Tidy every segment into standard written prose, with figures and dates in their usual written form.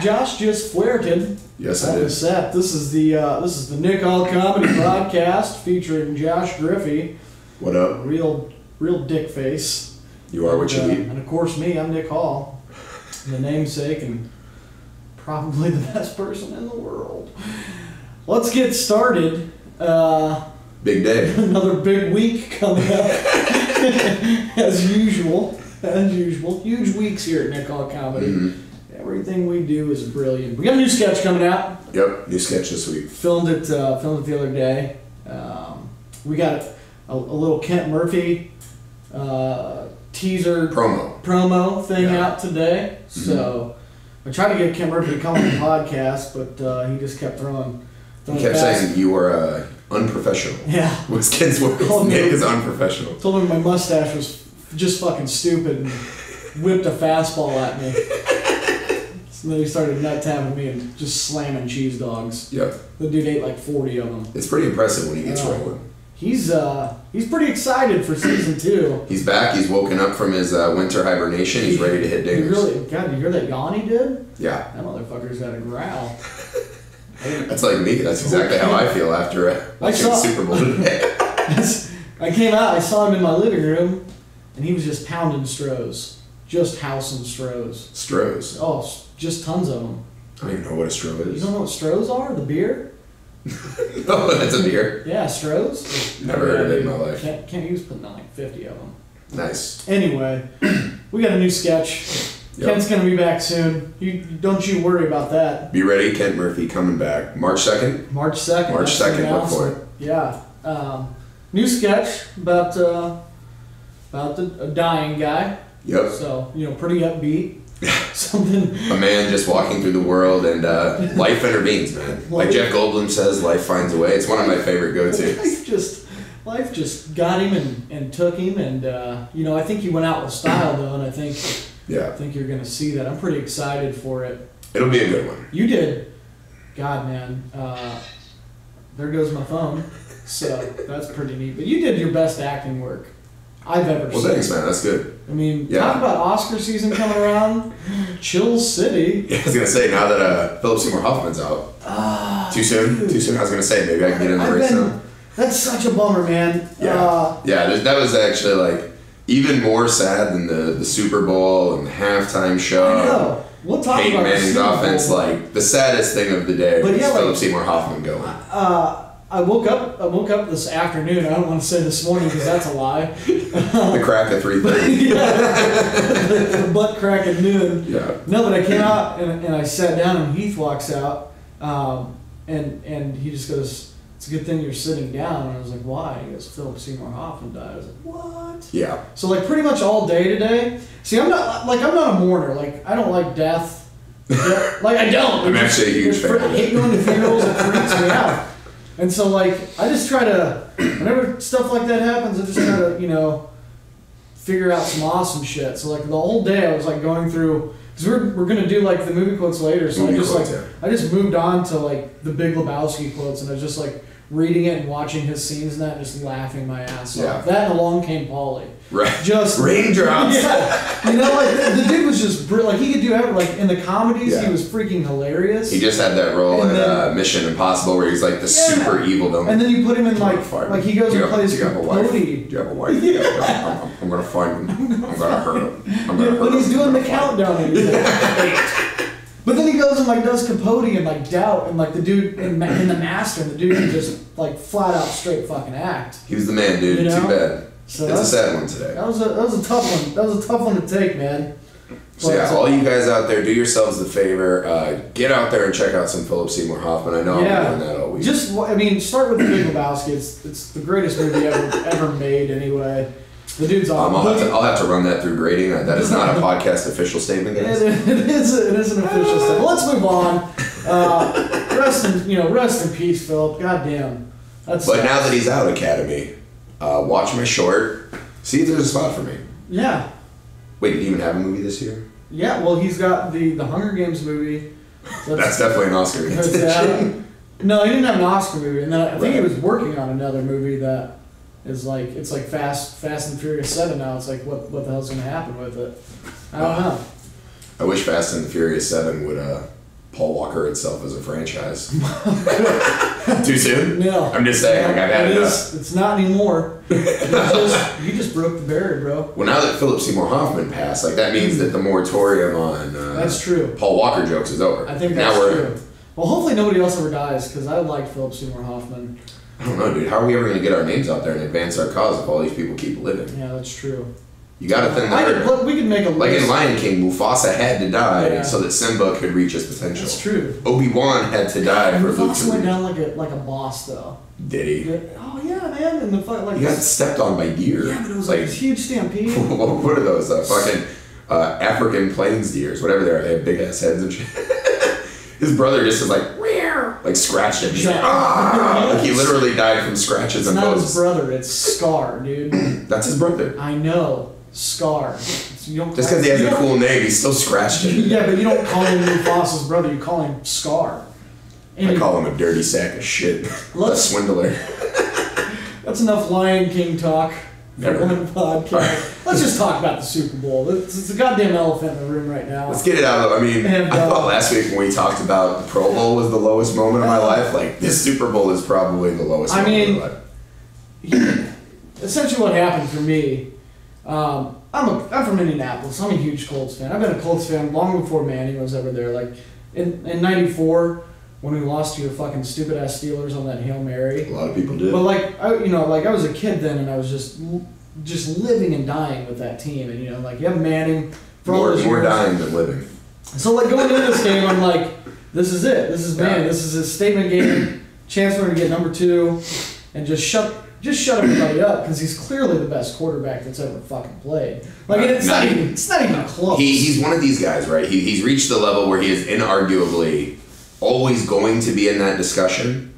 Josh just flirted. Yes, I did. Set. This is the Nick Hall Comedy Podcast featuring Josh Griffey. What up? Real dick face. You are what you eat. And of course me, I'm Nick Hall, the namesake and probably the best person in the world. Let's get started. Big day. Another big week coming up. As usual. Huge weeks here at Nick Hall Comedy. Mm-hmm. Everything we do is brilliant. We got a new sketch coming out. Yep, new sketch this week. Filmed it the other day. We got a little Kent Murphy teaser promo thing out today. Mm-hmm. So I tried to get Kent Murphy to come on the podcast, but he just kept throwing. He kept saying you were unprofessional. Yeah. What's kids' words? Nick is unprofessional. Told him my mustache was just fucking stupid and whipped a fastball at me. So then he started nut-tapping me and just slamming cheese dogs. Yep. The dude ate like 40 of them. It's pretty impressive when he gets rolling. He's pretty excited for season 2. He's back. He's woken up from his winter hibernation. He's ready to hit dingers. God, you hear that yawn he did? Yeah. That motherfucker's got a growl. That's like me. That's exactly how I feel after watching the Super Bowl today. I came out, I saw him in my living room, and he was just pounding Strohs. Just housing Strohs. Strohs? Oh, just tons of them. I don't even know what a Stroh is. You don't know what Strohs are? The beer? No, that's a beer. Yeah, Strohs. Never heard of it in my life. Can't use putting on like 50 of them. Nice. Anyway, we got a new sketch. Yep. Kent's going to be back soon. Don't you worry about that. Be ready, Kent Murphy coming back. March 2nd? March 2nd. March 2nd, look for it. Yeah. New sketch about a dying guy. Yep. So, pretty upbeat. Something. A man just walking through the world and life intervenes, man. Like Jeff Goldblum says, life finds a way. It's one of my favorite go-tos. Life just got him and took him, and I think he went out with style though, and I think you're gonna see that. I'm pretty excited for it. It'll be a good one. You did. God, man. There goes my phone. So that's pretty neat. But you did your best acting work I've ever seen. Well, thanks, man. That's good. I mean, talk about Oscar season coming around. Chill City. Yeah, I was gonna say now that Philip Seymour Hoffman's out. Too soon. Dude. Too soon. I was gonna say maybe I can get in the race now. That's such a bummer, man. Yeah. That was actually like even more sad than the Super Bowl and the halftime show. I know. We'll talk Peyton about Manning's offense. Like the saddest thing of the day was Philip Seymour Hoffman going. I woke up this afternoon. I don't want to say this morning because that's a lie. The crack at 3:30. The butt crack at noon. Yeah. No, but I came out and I sat down and Heath walks out, and he just goes, "It's a good thing you're sitting down." And I was like, "Why?" He goes, "Philip Seymour Hoffman died." I was like, "What?" Yeah. So like pretty much all day today. See, I'm not a mourner. Like I don't like death. Like I don't. I'm actually a huge fan. I hate going to funerals. It freaks me out. And so, like, I just try to, whenever stuff like that happens, I just try to, figure out some awesome shit. So, like, the whole day I was, like, going through, because we're going to do, like, the movie quotes later. So I just moved on to, like, the Big Lebowski quotes, and I was just, like, reading it and watching his scenes and that, and just laughing my ass off. That and Along Came Polly. Right. Just raindrops. Yeah. Like the dude was just like he could do everything. Like in the comedies, he was freaking hilarious. He just had that role in Mission Impossible where he's like the super evil dumb. And then you put him in like he goes and plays Capote. Do you have a wife? Yeah. I'm gonna find him. I'm gonna hurt him. When he's doing the countdown, and he's like, but then he goes and like does Capote and like Doubt and like the dude in The Master, and the dude can just like flat out straight fucking act. He was the man, dude. Too bad. So it's a sad one today. That was a tough one. That was a tough one to take, man. So all you guys out there, do yourselves the favor. Get out there and check out some Philip Seymour Hoffman. I know I'm doing that all week. Start with The Big Lebowski. It's the greatest movie ever made. Anyway, the dude's awesome. I'll have to run that through grading. That is not a podcast official statement, guys. It is an official statement. Let's move on. Rest in peace, Philip. Goddamn. But now that he's out, Academy. Watch my short. See if there's a spot for me. Yeah. Wait, did he even have a movie this year? Yeah, well, he's got the Hunger Games movie. That's definitely an Oscar. No, he didn't have an Oscar movie, and then I think he was working on another movie that is like Fast and Furious 7 now. It's like what the hell's gonna happen with it? I don't know. I wish Fast and the Furious 7 would Paul Walker itself as a franchise. Too soon? No. I'm just saying, like, I've had enough. It's not anymore. You just broke the barrier, bro. Well, now that Philip Seymour Hoffman passed, like, that means that the moratorium on that's true. Paul Walker jokes is over. I think that's true. Well, hopefully nobody else ever dies, because I like Philip Seymour Hoffman. I don't know, dude. How are we ever going to get our names out there and advance our cause if all these people keep living? Yeah, that's true. You got to thin the herd. We could make a list. Like in Lion King, Mufasa had to die so that Simba could reach his potential. That's true. Obi-Wan had to die for Luke to Mufasa went down like a boss, though. Did he? Oh yeah, man! And the like he got stepped on by deer. Yeah, but it was like a huge stampede. What are those? Fucking African plains deers, whatever they are. They have big ass heads and shit. His brother just was like scratched him. Like he literally died from scratches and blows. It's not his brother. It's Scar, dude. That's his brother. I know. Scar. Just because he has a cool name, he's still scratched him. Yeah, but you don't call him Mufasa's brother. You call him Scar. And I call him a dirty sack of shit. A swindler. That's enough Lion King talk. Never. One podcast. Right. Let's just talk about the Super Bowl. It's a goddamn elephant in the room right now. Let's get it out of. I mean, I thought last week when we talked about the Pro Bowl was the lowest moment of my life. Like this Super Bowl is probably the lowest moment of my life. Essentially, what happened for me. I'm from Indianapolis. I'm a huge Colts fan. I've been a Colts fan long before Manning was ever there. Like in '94 when we lost to your fucking stupid ass Steelers on that Hail Mary. A lot of people did. But I was a kid then, and I was just living and dying with that team. And you have Manning for all those years. More dying than living. So like going into this game, I'm like, this is it. This is Manning. This is his statement game. Chance for him to get number 2, and just shut everybody up because he's clearly the best quarterback that's ever fucking played. Like it's not even close. He's one of these guys, right? He's reached the level where he is inarguably always going to be in that discussion.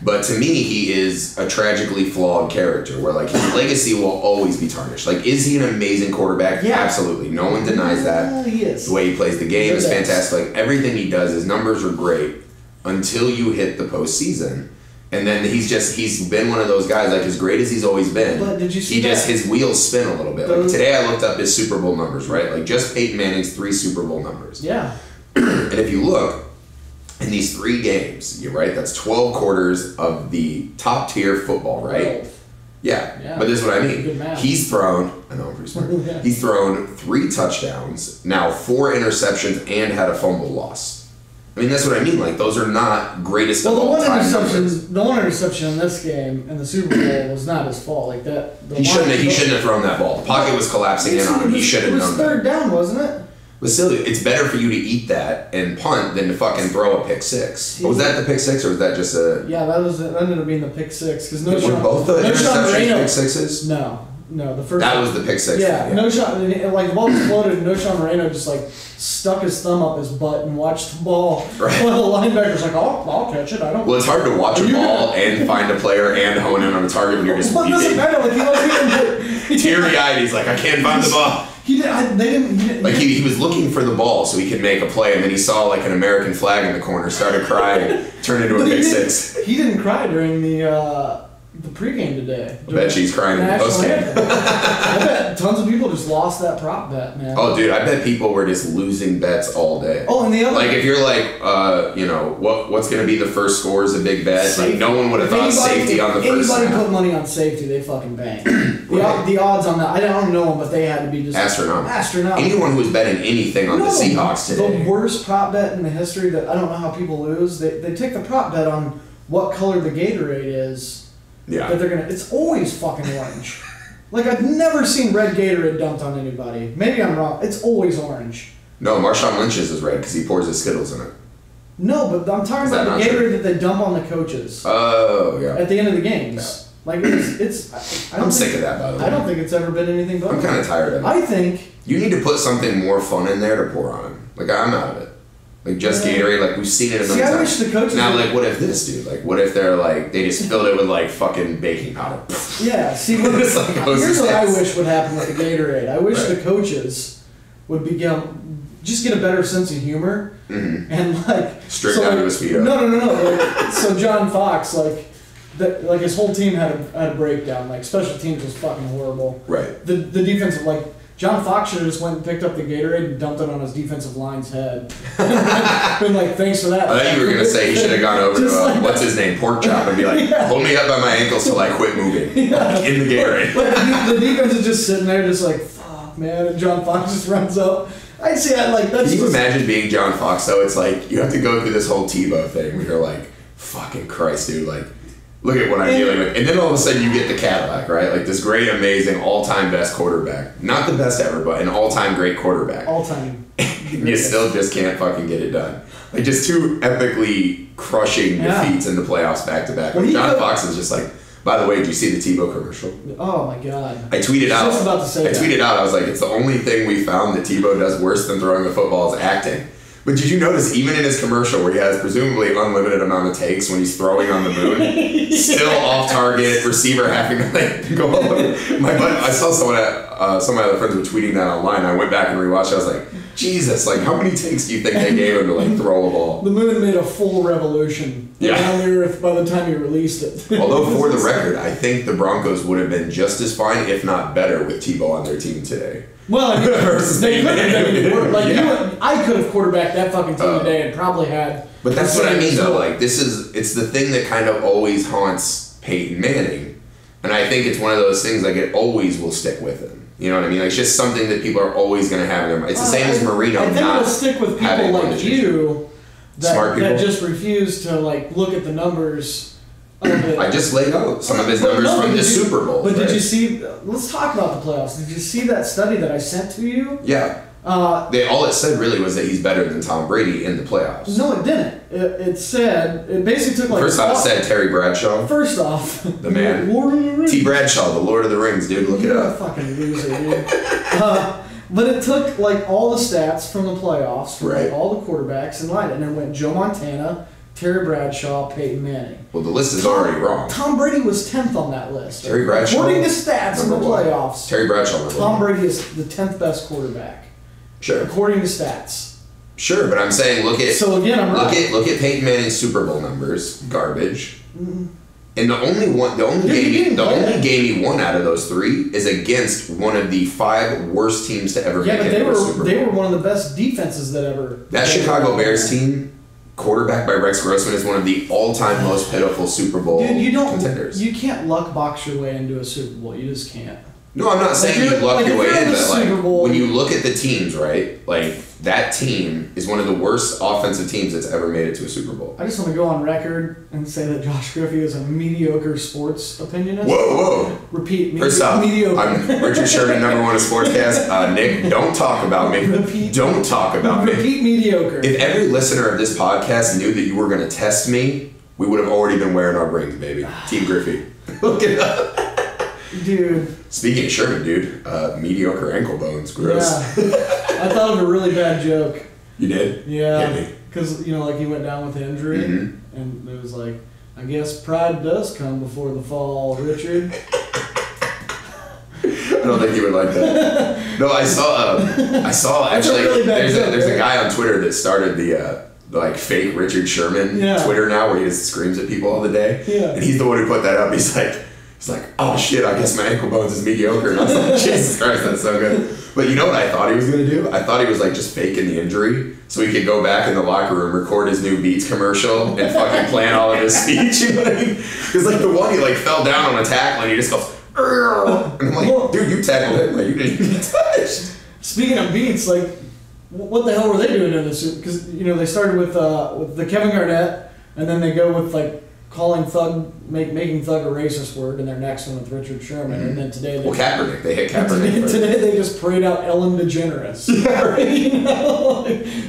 But to me, he is a tragically flawed character where like his legacy will always be tarnished. Like, is he an amazing quarterback? Yeah. Absolutely. No one denies that. He is. The way he plays the game is fantastic. Like everything he does, his numbers are great until you hit the postseason. And then he's been one of those guys, like as great as he's always been. But did you see that? His wheels spin a little bit. Like today I looked up his Super Bowl numbers, right? Like just Peyton Manning's 3 Super Bowl numbers. Yeah. And if you look in these 3 games, you're right, that's 12 quarters of the top tier football, right? Yeah. But this is what I mean. Good math. He's thrown, I know I'm pretty smart. He's thrown 3 touchdowns, now 4 interceptions, and had a fumble loss. I mean, that's what I mean. Like, those are not greatest of all time numbers. The one interception in this game in the Super Bowl was not his fault. Like that. He shouldn't have thrown that ball. The pocket was collapsing in on him. He should have known that. It was 3rd down, wasn't it? But still, it's better for you to eat that and punt than to fucking throw a pick 6. Was that the pick 6 or was that just a? Yeah, that ended up being the pick 6 because were both the interceptions pick 6s? No, the first. That was the pick 6. Yeah, no shot. Like the ball exploded, and Noshawn Moreno just like stuck his thumb up his butt and watched the ball. Right. Well, the linebacker's like, I'll catch it. I don't. Well, it's hard to watch a ball and find a player and hone in on a target when you're just weeping. Doesn't matter. Like he wasn't teary-eyed. He's like, I can't find the ball. He didn't. Like he was looking for the ball so he could make a play, and then he saw like an American flag in the corner, started crying, turned into a pick 6. He didn't cry during the pregame today. I bet she's crying in the postgame. I bet tons of people just lost that prop bet, man. Oh, dude, I bet people were just losing bets all day. Oh, and the other... Like, if you're like, what's going to be the first score is a big bet. Safety. Like, no one would have thought safety on the first snap. Anybody put money on safety, they fucking bang. The odds on that, I don't know them, but they had to be just... Astronomical. Anyone who was betting anything on the Seahawks today. The worst prop bet in the history that I don't know how people lose, they take the prop bet on what color the Gatorade is. Yeah. That it's always fucking orange. Like, I've never seen red Gatorade dumped on anybody. Maybe I'm wrong. It's always orange. No, Marshawn Lynch's is red because he pours his Skittles in it. No, but I'm talking about the Gatorade that they dump on the coaches. Oh, yeah. At the end of the games. Yeah. Like, I'm sick of that, by the way. I don't think it's ever been anything but I'm kind of tired of it. I think... You need to put something more fun in there to pour on him. Like, I'm out of it. Like, just Gatorade, like, we've seen it a million times. I wish the coaches... Now, like, what if this, dude? Like, what if they're, like, they just filled it with, like, fucking baking powder? Yeah, see, here's what I wish would happen with the Gatorade. I wish the coaches would just get a better sense of humor. Mm-hmm. And, like... Straight down to his feet up. No. Like, so John Fox, like his whole team had a breakdown. Like, special teams was fucking horrible. Right. The defensive, like... John Fox should have just went and picked up the Gatorade and dumped it on his defensive line's head. Been like, thanks for that. I thought you were going to say he should have gone over to, what's his name, Pork Chop, and be like, hold me up by my ankles till I quit moving. Like, in the Gatorade. The defense is just sitting there just like, fuck, man, and John Fox just runs up. I see that, like, that's Can you just... imagine being John Fox, though? It's like, you have to go through this whole Tebow thing where you're like, fucking Christ, dude, like, look at what I'm dealing with. And then all of a sudden you get the Cadillac, right? Like this great, amazing, all-time best quarterback. Not the best ever, but an all-time great quarterback. All-time. You still just can't fucking get it done. Like just two epically crushing defeats in the playoffs back-to-back. Like John Fox is just like, by the way, did you see the Tebow commercial? Oh my God. I tweeted out. Just about to say that. Tweeted out, I was like, it's the only thing we found that Tebow does worse than throwing the football is acting. But did you notice, even in his commercial, where he has presumably unlimited amount of takes when he's throwing on the moon, still off target, receiver having to like go all over. I saw someone some of my other friends were tweeting that online. I went back and rewatched it. I was like, Jesus, like how many takes do you think they gave him to like throw a ball? The moon made a full revolution around the earth by the time he released it. Although for the record, I think the Broncos would have been just as fine, if not better, with Tebow on their team today. Well, I mean, they could have been any worse. Like I could have quarterbacked that fucking team today and probably had. But that's what I mean, though. Like it's the thing that kind of always haunts Peyton Manning, and I think it's one of those things like it always will stick with him. You know what I mean? Like it's just something that people are always going to have in their mind. It's the same as Marino. I think it'll stick with people like you that just refuse to like look at the numbers. I just laid out some of his numbers from the Super Bowl. But did you see? Let's talk about the playoffs. Did you see that study that I sent to you? Yeah. All it said really was that he's better than Tom Brady in the playoffs. No, it didn't. It said it basically took like. First off, it said Terry Bradshaw. First off, the man, Lord of the Rings. T. Bradshaw, the Lord of the Rings, dude. Look it up. Fucking loser, dude. But it took like all the stats from the playoffs, from like, all the quarterbacks, and lied, and it went Joe Montana, Terry Bradshaw, Peyton Manning. Well, the list is already wrong. Tom Brady was 10th on that list. Terry Bradshaw. According to stats in the playoffs, Terry Bradshaw. Tom Brady is the 10th best quarterback. Sure. According to stats. Sure, but I'm saying look at. So again, I'm right. Look at Peyton Manning's Super Bowl numbers. Garbage. Mm-hmm. And the only game he won out of those three is against one of the 5 worst teams to ever make it to a Super Bowl. They were one of the best defenses that ever. That Chicago Bears team, quarterbacked by Rex Grossman, is one of the all-time most pitiful Super Bowl contenders. You can't luck box your way into a Super Bowl. You just can't. No, I'm not saying you luck your way in, but like when you look at the teams, right? Like that team is one of the worst offensive teams that's ever made it to a Super Bowl. I just want to go on record and say that Josh Griffey is a mediocre sports opinionist. Whoa! Repeat. First off, mediocre. I'm Richard Sherman, #1 Sportscast. Nick, don't talk about me. Don't talk about me. Repeat mediocre. If every listener of this podcast knew that you were going to test me, we would have already been wearing our rings, baby. Team Griffey. Look it up. Dude. Speaking of Sherman, dude, mediocre ankle bones, gross. Yeah. I thought of a really bad joke. You did? Yeah. Because, like he went down with the injury, and it was like, I guess pride does come before the fall, Richard. I don't think you would like that. No, I saw actually, really there's a guy on Twitter that started the like fake Richard Sherman Twitter now where he just screams at people all the day. Yeah. And he's the one who put that up. He's like, oh shit, I guess my ankle bones is mediocre. And I was like, Jesus Christ, that's so good. But you know what I thought he was going to do? I thought he was like just faking the injury so he could go back in the locker room, record his new Beats commercial, and fucking plan all of his speech. You know what I mean? Because like the one, he like fell down on a tackle and he just goes, Urgh! And I'm like, dude, you tackled him. Like, you didn't even get touched. Speaking of Beats, like, what the hell were they doing in this? Because, they started with the Kevin Garnett, and then they go with like, calling making Thug a racist word in their next one with Richard Sherman, and then today Kaepernick, they hit Kaepernick. Today they just prayed out Ellen DeGeneres.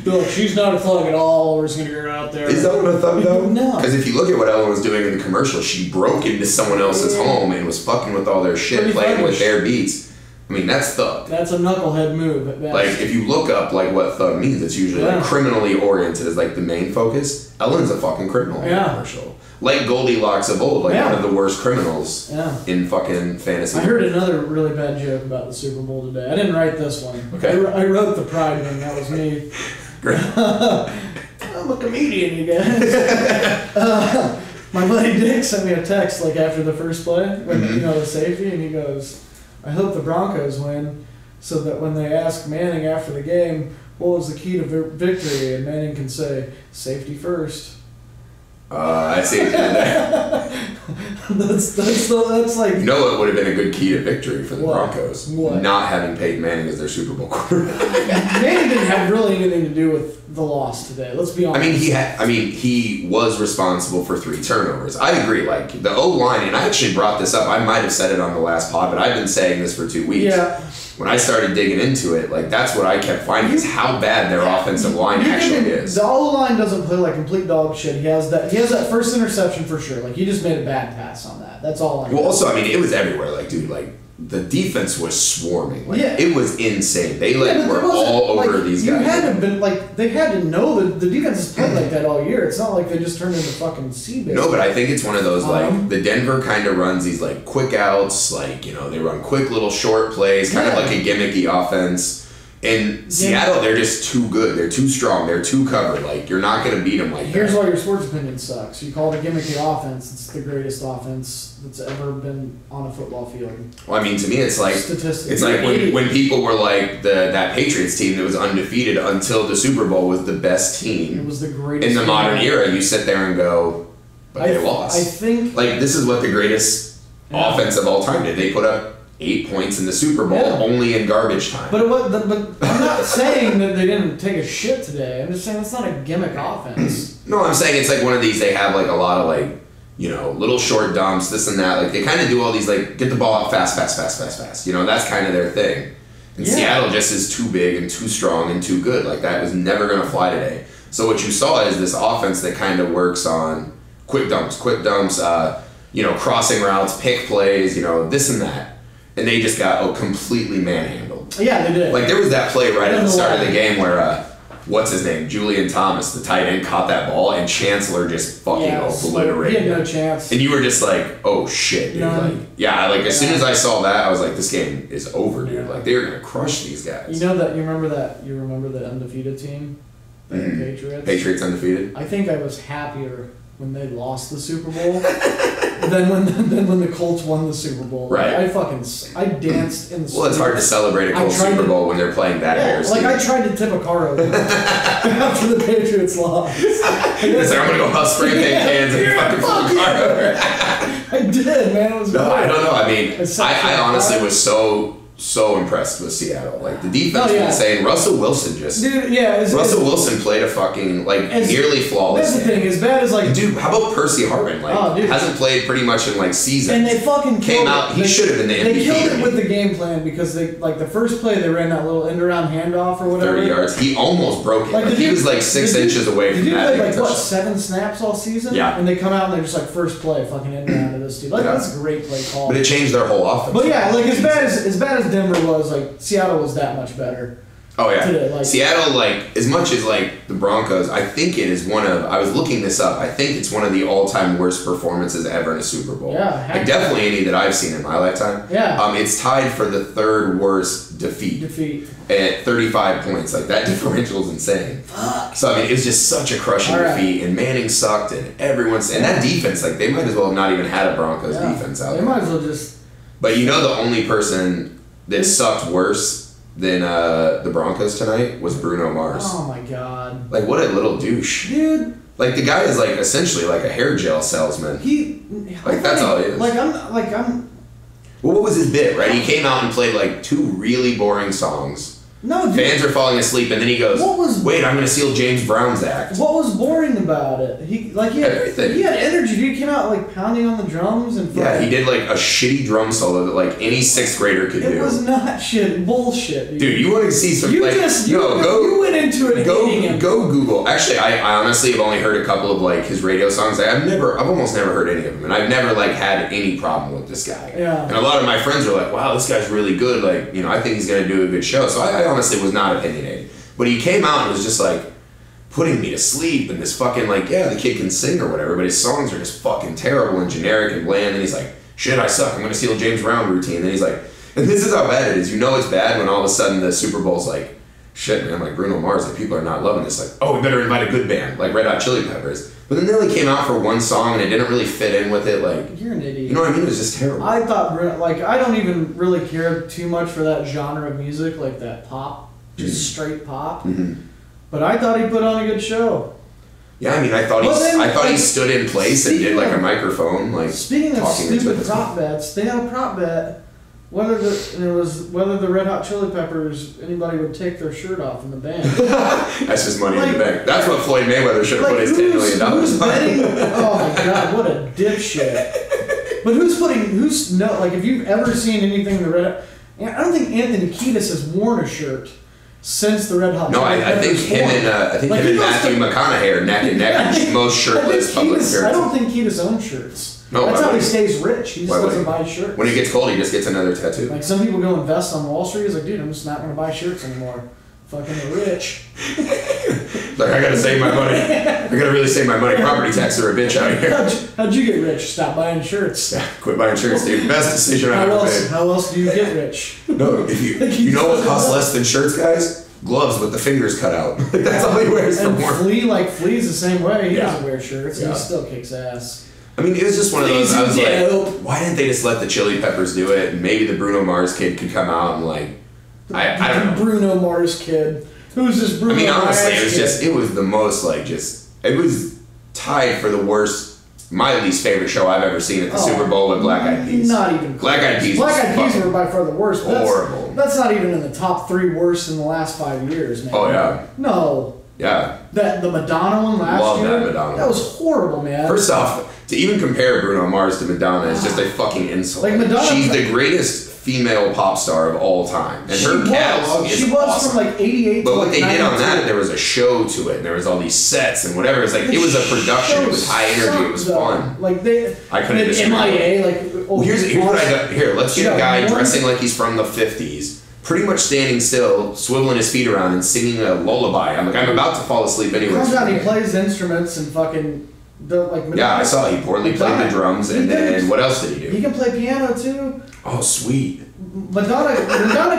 They're like, she's not a thug at all. We're just gonna get her out there. Is Ellen a thug though? No. Because if you look at what Ellen was doing in the commercial, she broke into someone else's home and was fucking with all their shit, playing with their beats. I mean, that's thug. That's a knucklehead move. Like, if you look up like what thug means, it's usually like criminally oriented as like the main focus. Ellen's a fucking criminal in the commercial. Like Goldilocks of old, like one of the worst criminals in fucking fantasy. I heard another really bad joke about the Super Bowl today. I didn't write this one. Okay. I wrote the pride one. That was me. Great. I'm a comedian, you guys. My buddy Dick sent me a text like after the first play, when the safety, and he goes, "I hope the Broncos win, so that when they ask Manning after the game, what was the key to victory, and Manning can say, safety first. I see what you did there. that's like... You know what would have been a good key to victory for the Broncos? What? Not having Peyton Manning as their Super Bowl quarterback. Manning didn't have really anything to do with the loss today. Let's be honest. He was responsible for 3 turnovers. I agree. Like the O-line, and I actually brought this up. I might have said it on the last pod, but I've been saying this for 2 weeks. Yeah. When I started digging into it, like that's what I kept finding is how bad their offensive line actually is. The O-line doesn't play like complete dog shit. He has that first interception for sure. Like he just made a bad pass on that. That's all I know. Well, also, it was everywhere. Like, dude, like the defense was swarming. Like, yeah. It was insane. They were all over these guys. They had to know that the defense has played like that all year. It's not like they just turned into fucking sea-based. No, but I think it's one of those like the Denver kind of runs these like quick outs, like they run quick little short plays, kind of like a gimmicky offense. In Seattle, they're just too good. They're too strong. They're too covered. Like you're not going to beat them like Here's that. why your sports opinion sucks. You call it a gimmicky offense. It's the greatest offense that's ever been on a football field. Well, to me, it's like it's like when people were like that Patriots team that was undefeated until the Super Bowl was the best team. It was the greatest in the modern era. You sit there and go, but they lost. I think like this is what the greatest offense of all time did. They put up 8 points in the Super Bowl only in garbage time. But I'm not saying that they didn't take a shit today. I'm just saying it's not a gimmick offense. No, I'm saying it's like one of these. They have like a lot of like little short dumps, this and that. Like they kind of do all these like get the ball out fast. That's kind of their thing. And Seattle just is too big and too strong and too good. Like that was never going to fly today. So what you saw is this offense that kind of works on quick dumps, crossing routes, pick plays, this and that. And they just got completely manhandled. Yeah, they did. Like there was that play right at the start of the game where what's his name? Julian Thomas, the tight end, caught that ball and Chancellor just fucking obliterated him. He had no chance. And you were just like, oh shit, dude. As soon as I saw that, I was like, this game is over, dude. Like they were gonna crush these guys. You remember the undefeated team? The Patriots? Patriots undefeated? I think I was happier when they lost the Super Bowl than when the Colts won the Super Bowl. Right. I danced in the Well, it's hard to celebrate a Colts Super Bowl when they're playing that embarrassing. Like I tried to tip a car over after the Patriots lost. It's like I'm gonna go spray paint cans and fucking flip a car over. I did, man. It was No, I don't know. I honestly was so impressed with Seattle. Like the defense was insane. Russell Wilson Wilson played a fucking nearly flawless. That's the thing. As bad as dude, how about Percy Harvin? Hasn't played pretty much in seasons. And they fucking came out. He should have been the MVP. They killed it with the game plan because they the first play they ran that little end around handoff or whatever. 30 yards. He almost broke it. He was 6 inches away from that. He played 7 snaps all season. Yeah. And they come out and they're just first play fucking end around to this dude. That's a great play call. But it changed their whole offense. But yeah, as bad as Denver was, Seattle was that much better. Oh yeah, today. Seattle, as much as the Broncos, I think it is I was looking this up. I think it's one of the all-time worst performances ever in a Super Bowl. Yeah, definitely any that I've seen in my lifetime. Yeah. It's tied for the 3rd worst defeat at 35 points. That differential is insane. Fuck. So it was just such a crushing defeat, and Manning sucked, and everyone's and that defense, they might as well have not even had a Broncos defense out there. They might as well just. But the only person that sucked worse than the Broncos tonight was Bruno Mars. Oh my god. What a little douche. Dude. The guy is essentially a hair gel salesman. That's all he is. I'm Well, what was his bit, right? He came out and played 2 really boring songs. No, dude. Fans are falling asleep, and then he goes, "Wait, I'm going to steal James Brown's act." What was boring about it? He had energy. He came out pounding on the drums and. Yeah, he did a shitty drum solo that any 6th grader could do. It was not bullshit. Dude, you want to see some? You went into it. Hating him. Go Google. Actually, I honestly have only heard a couple of his radio songs. I've almost never heard any of them, and I've never had any problem with this guy. Yeah. And a lot of my friends were wow, this guy's really good. I think he's gonna do a good show. So I honestly was not opinionated, but he came out and was just putting me to sleep, and this fucking the kid can sing or whatever, but his songs are just fucking terrible and generic and bland. And he's shit, I suck. I'm gonna steal James Brown routine. And he's and this is how bad it is. It's bad when all of a sudden the Super Bowl's shit, man, like Bruno Mars, like people are not loving this. Like, oh, we better invite a good band, like Red Hot Chili Peppers. But then they only came out for one song and it didn't really fit in with it. Like, you're an idiot. You know what I mean? It was just terrible. I thought, like, I don't even really care too much for that genre of music, like that pop, just straight pop. But I thought he put on a good show. Yeah, I mean, I thought he stood in place and did like a microphone, like speaking of stupid prop bets, they had a prop bet whether the Red Hot Chili Peppers anybody would take their shirt off in the band. That's just money in the bank. That's what Floyd Mayweather should have put his $10 million on. Who's betting? Oh my god, what a dipshit! But like if you've ever seen anything the Red, I don't think Anthony Kiedis has worn a shirt since the Red Hot. No, I think him and Matthew McConaughey are neck and neck most shirtless public appearances. I don't think Kiedis owns shirts. No, that's how he stays rich. He just doesn't buy shirts. When it gets cold, he just gets another tattoo. Like some people go invest on Wall Street. He's like, dude, I'm just not going to buy shirts anymore. Fucking rich. Like, I gotta save my money. I gotta really save my money. Property taxes are a bitch out here. How'd you get rich? Stop buying shirts. Yeah, quit buying shirts, dude. Best decision I've ever made. How else do you get rich? No, if you know what costs less than shirts, guys? Gloves with the fingers cut out. That's all he wears for more. Flea's the same way. He doesn't wear shirts and he still kicks ass. I mean, it was just one of those, I was like, why didn't they just let the Chili Peppers do it? And maybe the Bruno Mars kid could come out and like, I don't know. Bruno Mars kid. Who's this Bruno Mars kid? I mean, honestly, it was the most like it was tied for the worst, my least favorite show I've ever seen at the Super Bowl with Black Eyed Peas. Not even Black Eyed Peas. Black Eyed Peas were by far the worst. Horrible. That's not even in the top 3 worst in the last 5 years, man. Oh, yeah. No. Yeah. The Madonna one last year? Love that Madonna. That was horrible, man. First off, to even compare Bruno Mars to Madonna is just a fucking insult. Like Madonna, she's the greatest female pop star of all time. And her catalog is awesome. From like 88 but what they did on that, there was a show to it, and there was all these sets and whatever. It's like, it was a production, it was high energy, it was fun. Like I couldn't disagree. MIA, like... Well, here's what I got. Here, let's get a guy dressing like he's from the 50s. Pretty much standing still, swiveling his feet around and singing a lullaby. I'm about to fall asleep anyway. Comes out, he plays instruments and fucking... I saw he poorly played the drums, and then what else did he do? He can play piano too. Oh, sweet. Madonna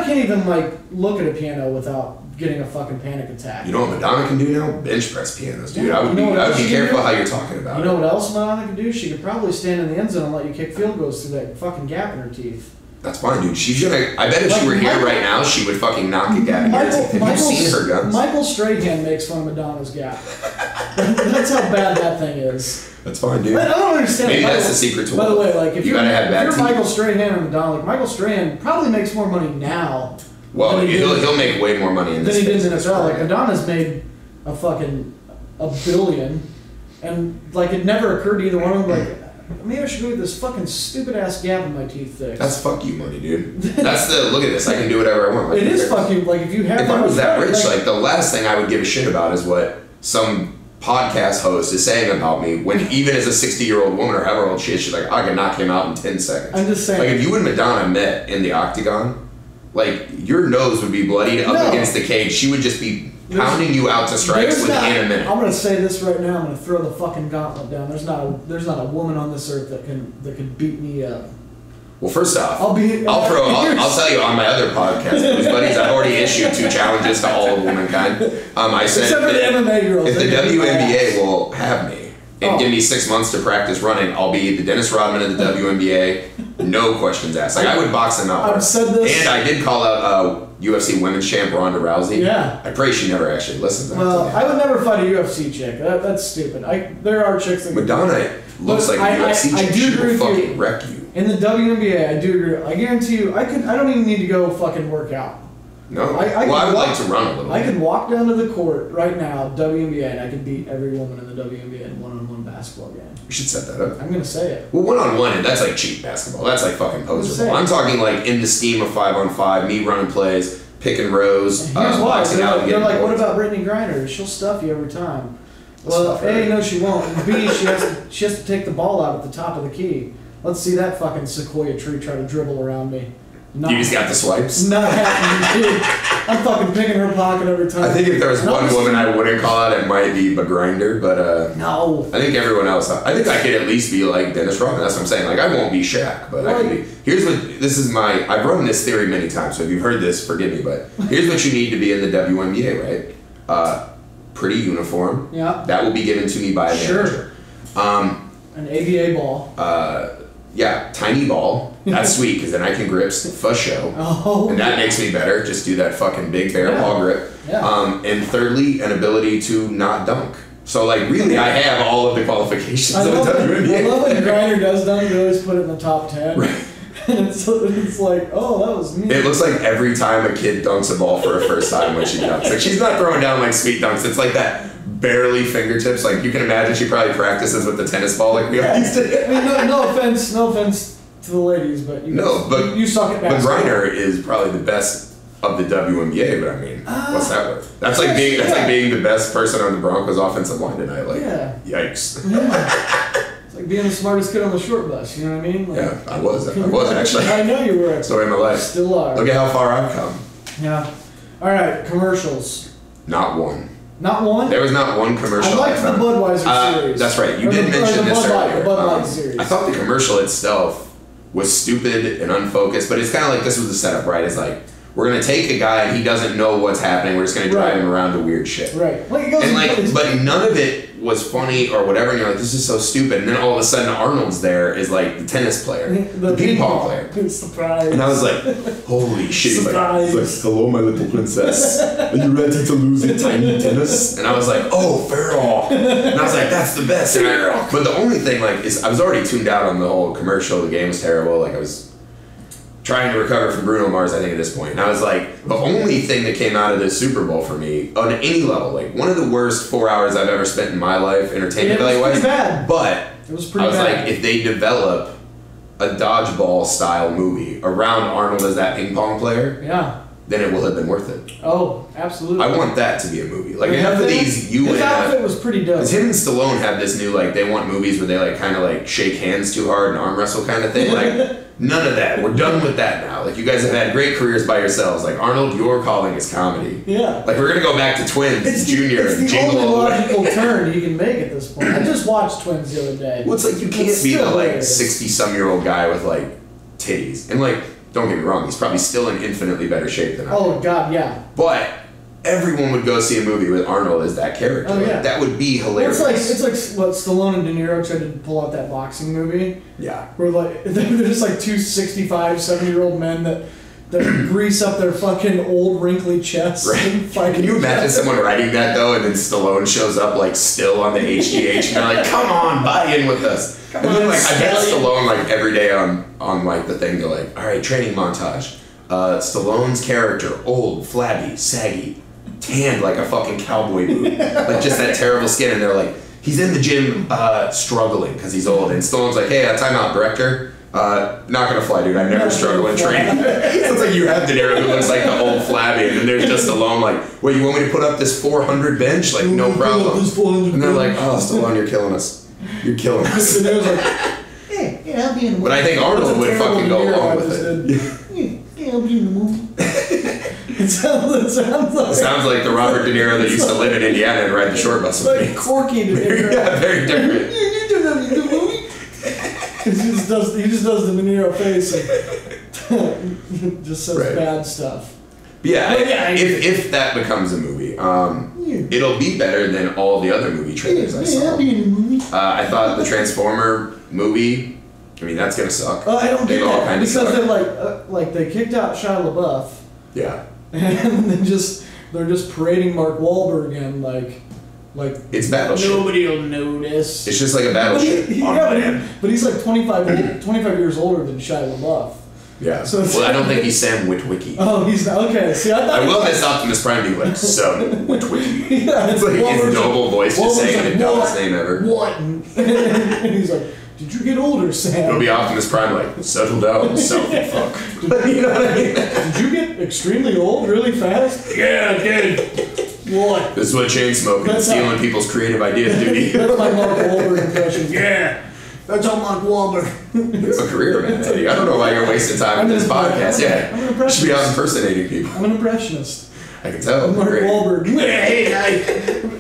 can't even like look at a piano without getting a fucking panic attack. You know what Madonna can do now? Bench press pianos, dude. I would be careful how you're talking about it. You know what else Madonna can do? She could probably stand in the end zone and let you kick field goals through that fucking gap in her teeth. That's fine, dude. She's gonna. I bet if she were here right now, she would fucking knock a gap in your teeth. Have you seen her guns? Michael Strahan makes fun of Madonna's gap. That's how bad that thing is. That's fine, dude. I don't understand. Maybe that's the secret to By the way, like if you're teeth. Michael Strahan or Madonna, like Michael Strahan probably makes more money now. Well, he'll make way more money in this. Than he did in NFL. Like Madonna's made a fucking $1 billion, and like it never occurred to either one of them. Like maybe I should go get this fucking stupid ass gap in my teeth fixed. That's fuck you money, dude. That's the look at this. I can do whatever I want. It is fuck you. Like if you have. If I was that rich, like the last thing I would give a shit about is what some podcast host is saying about me, when even as a 60-year-old woman or however old she is, she's like, I can knock him out in 10 seconds. I'm just saying. Like, if you and Madonna met in the octagon, like, your nose would be bloodied up against the cage. She would just be pounding you out to strikes within a minute. I'm going to say this right now. I'm going to throw the fucking gauntlet down. There's not a woman on this earth that can beat me up. Well, first off, I'll tell you on my other podcast, with buddies, I've already issued 2 challenges to all of womankind. I said except for the MMA girls, if the WNBA will have me and give me 6 months to practice running, I'll be the Dennis Rodman of the WNBA. No questions asked. Like, I would box them out. I've said this. And I did call out UFC women's champ Ronda Rousey. Yeah. I pray she never actually listens to that. Well, I would never fight a UFC chick. That's stupid. There are chicks that... Madonna looks like a UFC chick. She will fucking wreck you. In the WNBA, I do agree. I guarantee you, I don't even need to go fucking work out. No. I would like to run a little I could walk down to the court right now, WNBA, and I could beat every woman in the WNBA in one-on-one basketball game. We should set that up. I'm going to say it. Well, one-on-one, that's like cheap basketball. That's like fucking poser ball. I'm talking like in the scheme of 5-on-5, me running plays, picking rows, boxing out. They're like, what about Brittany Griner? She'll stuff you every time. Well, A, no she won't. And B, she has to take the ball out at the top of the key. Let's see that fucking sequoia tree try to dribble around me. You just got the swipes? Not happening, dude. I'm fucking picking her pocket every time. I think if there was one woman I wouldn't call out, it might be Grinder, but no. I think everyone else. I think I could at least be like Dennis Rodman. That's what I'm saying. Like I won't be Shaq, but I can be. I've run this theory many times. So if you've heard this, forgive me, but here's what you need to be in the WNBA, right? Pretty uniform. Yeah. That will be given to me by a manager. An ABA ball. Yeah, tiny ball. That's sweet because then I can grip for show. Oh. And that makes me better. Just do that fucking big bear ball grip. Yeah. And thirdly, an ability to not dunk. So like really, I have all of the qualifications of a WNBA. I love when Grinder does dunk. They always put it in the top 10. Right. And it's like, oh, that was me. It looks like every time a kid dunks a ball for a first time when she dunks. Like she's not throwing down like sweet dunks. It's like that barely fingertips. Like you can imagine she probably practices with the tennis ball like we all used to. I mean, no offense to the ladies, but you suck at basketball. But Grinder is probably the best of the WNBA. But I mean, what's that worth? That's like being the best person on the Broncos offensive line tonight. Like, yikes. Yeah. Like being the smartest kid on the short bus, you know what I mean? Like, yeah, I was actually. I know you were. Story of my life. Still are. Look at how far I've come. Yeah. All right, commercials. Not one. Not one? There was not one commercial. I liked the Budweiser series. That's right. You did mention this earlier. The Budweiser series. I thought the commercial itself was stupid and unfocused, but it's kind of like this was the setup, right? It's like, we're going to take a guy and he doesn't know what's happening. We're just going to drive him around to weird shit. Right. But none of it was funny or whatever. And you're like, this is so stupid. And then all of a sudden Arnold's there is like the tennis player, the ping pong player. Surprise. And I was like, holy shit. Surprise. He's like, hello, my little princess. Are you ready to lose in tiny tennis? And I was like, oh, Farrell. And I was like, that's the best. But the only thing is I was already tuned out on the whole commercial. The game was terrible. Like I was trying to recover from Bruno Mars, I think, at this point. And I was like, the only thing that came out of this Super Bowl for me, on any level, like, one of the worst 4 hours I've ever spent in my life, entertainment value-wise. Bad. But it was pretty I was bad. like, if they develop a dodgeball-style movie around Arnold as that ping pong player, then it will have been worth it. Oh, absolutely. I want that to be a movie. Like, enough of these His outfit was pretty dope. Because him and Stallone have this new, like, they want movies where they, like, kind of, like, shake hands too hard and arm wrestle kind of thing. Like, none of that. We're done with that now. Like, you guys have had great careers by yourselves. Like, Arnold, your calling is comedy. Yeah. Like, we're going to go back to Twins, Junior, and Jingle All the way. It's the only logical turn you can make at this point. I just watched Twins the other day. Well, it's like, you can't be the, like, 60-some-year-old guy with, like, titties. And, like, don't get me wrong, he's probably still in infinitely better shape than I am. Oh, God, yeah. But everyone would go see a movie with Arnold as that character. Oh, yeah. Like, that would be hilarious. It's like what Stallone and De Niro tried to pull out that boxing movie. Yeah. Where like they're just like two 65, 70-year-old men that grease up their fucking old wrinkly chests. Right. Can you imagine someone writing that though, and then Stallone shows up like still on the HGH, and they're like, "Come on, buy in with us." And then like I bet Stallone like every day on like the thing, they're like, "All right, training montage. Stallone's character, old, flabby, saggy, tanned like a fucking cowboy boot, like just that terrible skin." And they're like, he's in the gym struggling because he's old, and Stallone's like, "Hey, time out, director. Not gonna fly, dude. I never struggle in training." It's like you have De Niro who looks like the old flabby, and then there's just Stallone like, "Wait, you want me to put up this 400 bench? Like, no problem." And they're like, "Oh, Stallone, you're killing us. You're killing us." And like, "Hey, I'll be in the movie." But I think Arnold would fucking go along with it. Yeah, I'll be in the movie. It sounds like the Robert De Niro that used to live in Indiana and ride the short bus with me. Like Corky De Niro. Yeah, very different. You do that in the movie? He just does the De Niro face and just says bad stuff. But yeah, if that becomes a movie, it'll be better than all the other movie trailers I saw. I'll be in a movie. I thought the Transformer movie, I mean, that's gonna suck. I don't get that because suck. they're they kicked out Shia LaBeouf. Yeah. And then they're just parading Mark Wahlberg and like it's Battleship. Nobody will notice. It's just like a Battleship. But he's like 25 years older than Shia LaBeouf. Yeah. So I don't think he's Sam Witwicky. Oh, he's not. Okay. See, I will miss Optimus Prime being like, Sam Witwicky. Yeah, it's like his noble voice just saying the dumbest name ever. What? And he's like, "Did you get older, Sam?" It'll be Optimus Prime like, "Settle down, selfie fuck." You know what I mean? Did you get extremely old really fast? Yeah, I did. What? This is what chain smoking and stealing people's creative ideas do to you. That's my Mark Wahlberg impression. Yeah. That's how Mark Wahlberg. You have a career, man, Eddie. I don't know why you're wasting time with this podcast. I'm an You should be out impersonating people. I'm an impressionist. I can tell. Mark Great. Wahlberg.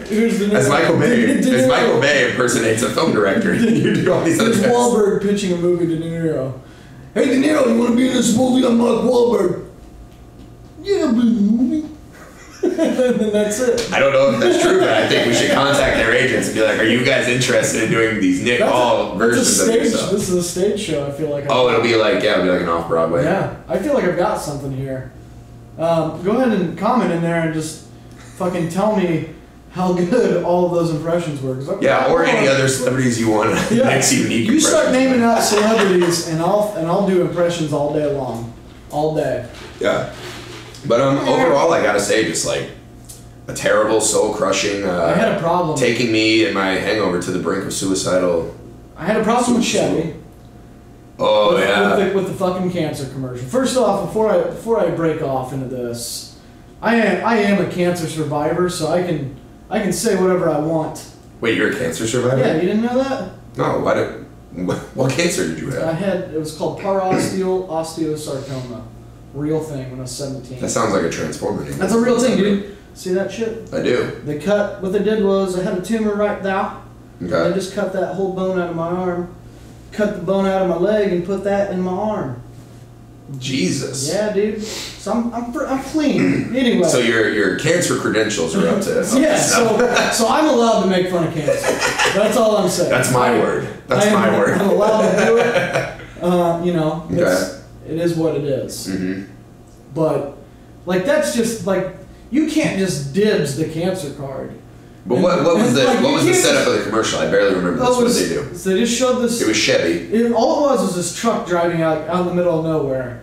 Here's the As Michael Bay impersonates a film director, you do all these other Here's things. Wahlberg pitching a movie to De Niro. Hey, De Niro, you want to be in this movie? I'm Mark Wahlberg. Yeah, be in the movie. And that's it. I don't know if that's true, but I think we should contact their agents and be like, are you guys interested in doing these Nick Hall versions of yourself? This is a stage show, I feel like. It'll be like an off-Broadway. Yeah, I feel like I've got something here. Go ahead and comment in there and just fucking tell me how good all of those impressions were. Yeah, or any other celebrities you want to next unique. You start naming out celebrities, and I'll do impressions all day long, all day. Yeah, but overall, I gotta say, just like a terrible, soul-crushing. I had a problem taking me and my hangover to the brink of suicidal. I had a problem with Chevy. Oh yeah. With the fucking cancer commercial. First off, before I break off into this, I am a cancer survivor, so I can say whatever I want. Wait, you're a cancer survivor? Yeah, you didn't know that? No. What cancer did you have? It was called osteosarcoma. Real thing when I was 17. That sounds like a Transformer name. That's a real thing, dude. See that shit? I do. What they did was I had a tumor right there. Okay. They just cut that whole bone out of my arm, cut the bone out of my leg, and put that in my arm. Jesus. Yeah, dude. So I'm clean. Anyway. So your cancer credentials are up to yeah. So I'm allowed to make fun of cancer. That's all I'm saying. That's my word. That's my word. I'm allowed to do it. Okay. It is what it is. Mm-hmm. But like that's just like you can't just dibs the cancer card. But what was the setup of the commercial? I barely remember this. What did they do? So they just showed this. It was Chevy. All it was this truck driving out in the middle of nowhere,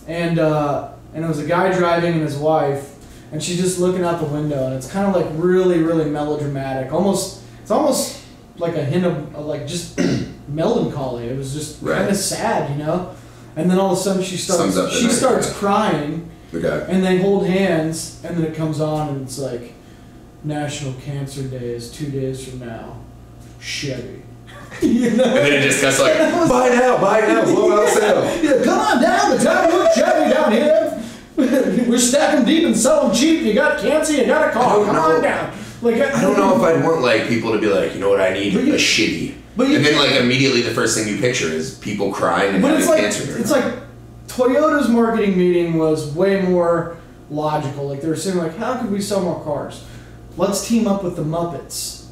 and it was a guy driving and his wife, and she's just looking out the window, and it's kind of like really, really melodramatic. It's almost like a hint of like just melancholy. It was just kind of sad, you know. And then all of a sudden she starts crying. Okay. And they hold hands, and then it comes on, and it's like. National Cancer Day is 2 days from now. Chevy. You know? And then it just cuts like, buy now, blow out sale. Yeah, come on down to Town Hook Chevy down here. We're stacking deep and selling cheap. You got cancer, you got a car. Come on down. Like I don't know if I'd want like people to be like, you know what I need? A shitty. And then like immediately the first thing you picture is people crying and having cancer. It's like Toyota's marketing meeting was way more logical. Like they were saying like, how could we sell more cars? Let's team up with the Muppets.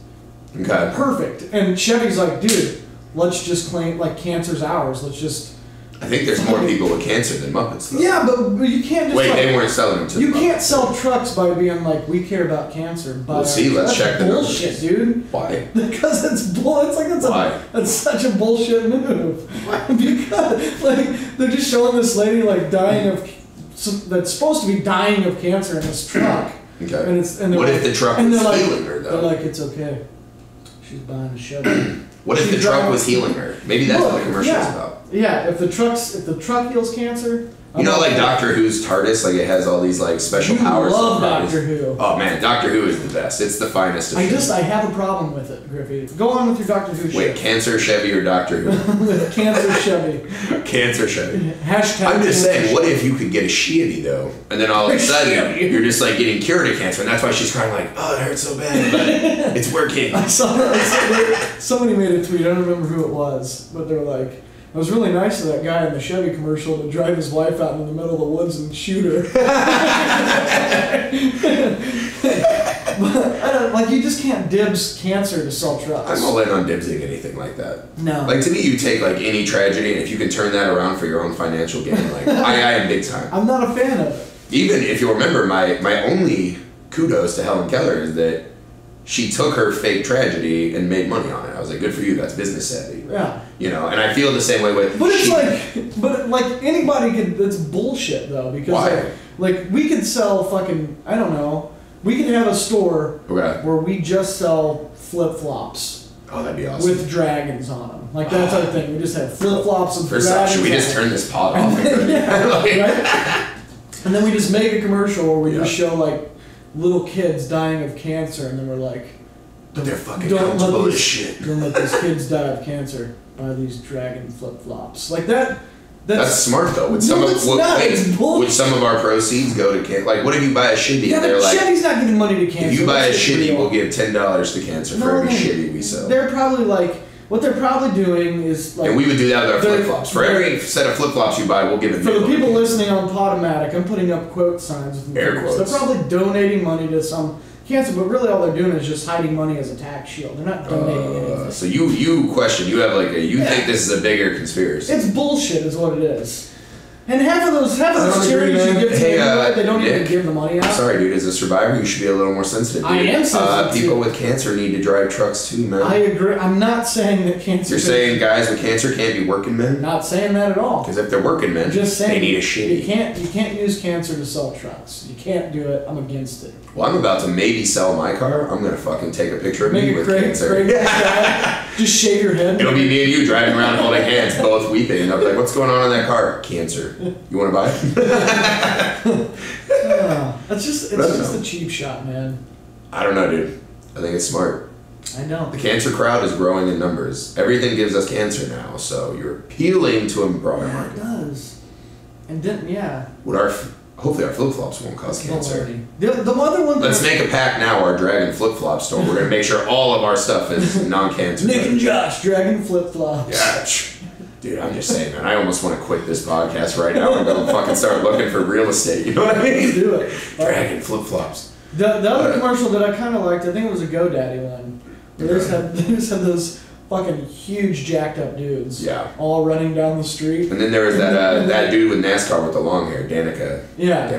Okay. Perfect. And Chevy's like, dude, let's just claim like cancer's ours. Let's just. I think there's more people with cancer than Muppets, though. Yeah, but you can't just. Wait, they weren't selling them to. You the can't Muppets. sell trucks by being like, we care about cancer. Well, see, let's check the numbers. Bullshit, dude. Why? Because it's bull. It's like that's such a bullshit move. Because like they're just showing this lady like dying of that's supposed to be dying of cancer in this truck. Okay. And what if the truck was healing her, though? They're like, it's okay. She's buying a Chevy. What if the truck was healing her? Maybe that's what the commercial is about. Yeah, if the truck heals cancer. You know, like Doctor Who's TARDIS, like it has all these like special powers. I love Doctor Who. Oh man, Doctor Who is the best. It's the finest of I have a problem with it, Griffey. Go on with your Doctor Who shit. Wait, Cancer Chevy or Doctor Who? Cancer Chevy. Cancer Chevy. Hashtag I'm just saying, what if you could get a Chevy though, and then all of a sudden you're just like getting cured of cancer, and that's why she's crying like, oh, it hurts so bad, but it's working. I saw that. Somebody made a tweet. I don't remember who it was, but they were like. It was really nice of that guy in the Chevy commercial to drive his wife out in the middle of the woods and shoot her. But you just can't dibs cancer to sell trucks. I'm all in on dibsing anything like that. No. Like to me, you take like any tragedy, and if you can turn that around for your own financial gain, like I am big time. I'm not a fan of it. Even if you remember, my only kudos to Helen Keller is that she took her fake tragedy and made money on it. I was like, good for you. That's business savvy. Yeah. You know, and I feel the same way with. But anybody could. That's bullshit though. Because why? Like we could sell fucking. I don't know. We could have a store where we just sell flip flops. Oh, that'd be awesome. With dragons on them. Like that's our thing. We just have flip flops with dragons. First off, should we just turn this pod off? Right? And then we just make a commercial where we just show like little kids dying of cancer, and then we're like, They're fucking comfortable as shit. Don't let these kids die of cancer by these dragon flip-flops. Like that. That's smart though. Would some of our proceeds go to cancer? Like, what if you buy a shitty? Yeah, but like, Chevy's not giving money to cancer. If you buy a shitty, we'll give $10 to cancer for every shitty we sell. They're probably like, what they're probably doing is like. And we would do that with our flip-flops. For every set of flip-flops you buy, we'll give it. For the people listening on Podomatic, I'm putting up quote signs with air quotes. They're probably donating money to some cancer, but really all they're doing is just hiding money as a tax shield. They're not donating anything. So you question, you have like think this is a bigger conspiracy. It's bullshit is what it is. And half of those charities you give to they don't even give the money out. I'm sorry, dude. As a survivor, you should be a little more sensitive. Dude. I am sensitive. People with cancer need to drive trucks too, man. I agree. I'm not saying that cancer. You're saying guys with cancer can't be working men? Not saying that at all. Because if they're working men, just saying, they need a shitty. You can't use cancer to sell trucks. You can't do it. I'm against it. Well, I'm about to maybe sell my car. I'm gonna fucking take a picture of me with cancer. Just shave your head. It'll be me and you driving around holding hands, both weeping. And I'll be like, "What's going on in that car? Cancer. You want to buy it?" It's just a cheap shot, man. I don't know, dude. I think it's smart. I know. The cancer crowd is growing in numbers. Everything gives us cancer now, so you're appealing to a broader market. It does. And then, Hopefully our flip-flops won't cause cancer. The other one. Let's make a pact now, our Dragon flip-flop store. We're going to make sure all of our stuff is non-cancer. Nick and Josh, Dragon flip-flops. Yeah. Dude, I'm just saying, man. I almost want to quit this podcast right now and go fucking start looking for real estate. You know what I mean? Do it. Dragon flip-flops. The other commercial that I kind of liked, I think it was a GoDaddy one. They just had those fucking huge jacked up dudes. Yeah. All running down the street. And then there was that dude with NASCAR with the long hair, Danica. Yeah.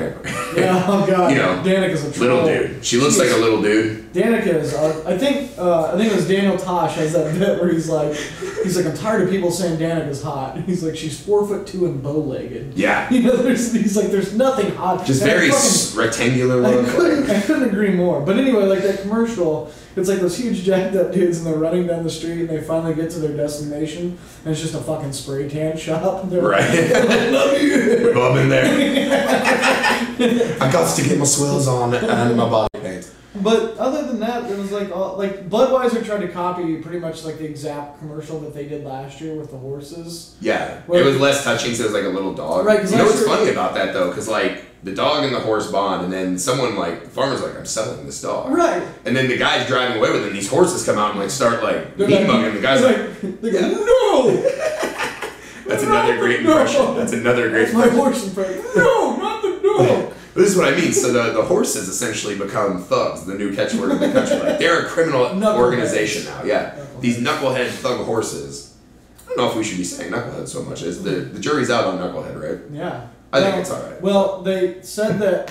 Yeah, oh god. You know, Danica's a troll. little dude. She looks like a little dude. Danica is, I think it was Daniel Tosh has that bit where he's like, I'm tired of people saying Danica's hot. He's like, she's 4'2" and bow-legged. Yeah. You know, there's nothing hot. Just very rectangular look. I couldn't agree more. But anyway, like that commercial, it's like those huge jacked up dudes and they're running down the street and they finally get to their destination and it's just a fucking spray tan shop. And they're right. I love you. Go up in there. I got to get my swills on and my body paint. But other than that, it was like Budweiser tried to copy pretty much like the exact commercial that they did last year with the horses. Yeah, it was less touching, so it was like a little dog. Right. You know what's funny about that though? Because like the dog and the horse bond, and then someone like the farmer's like, I'm selling this dog. Right. And then the guy's driving away with it, and these horses come out and like start like meat mugging. The guy's like, no. That's another great impression. That's another great. That's my horse impression. No, not the dog. This is what I mean. So the horses essentially become thugs, the new catchword of the country. Like, they're a criminal organization now. Yeah. These knucklehead thug horses. I don't know if we should be saying knucklehead so much. The jury's out on knucklehead, right? Yeah. I think it's all right. Well, they said that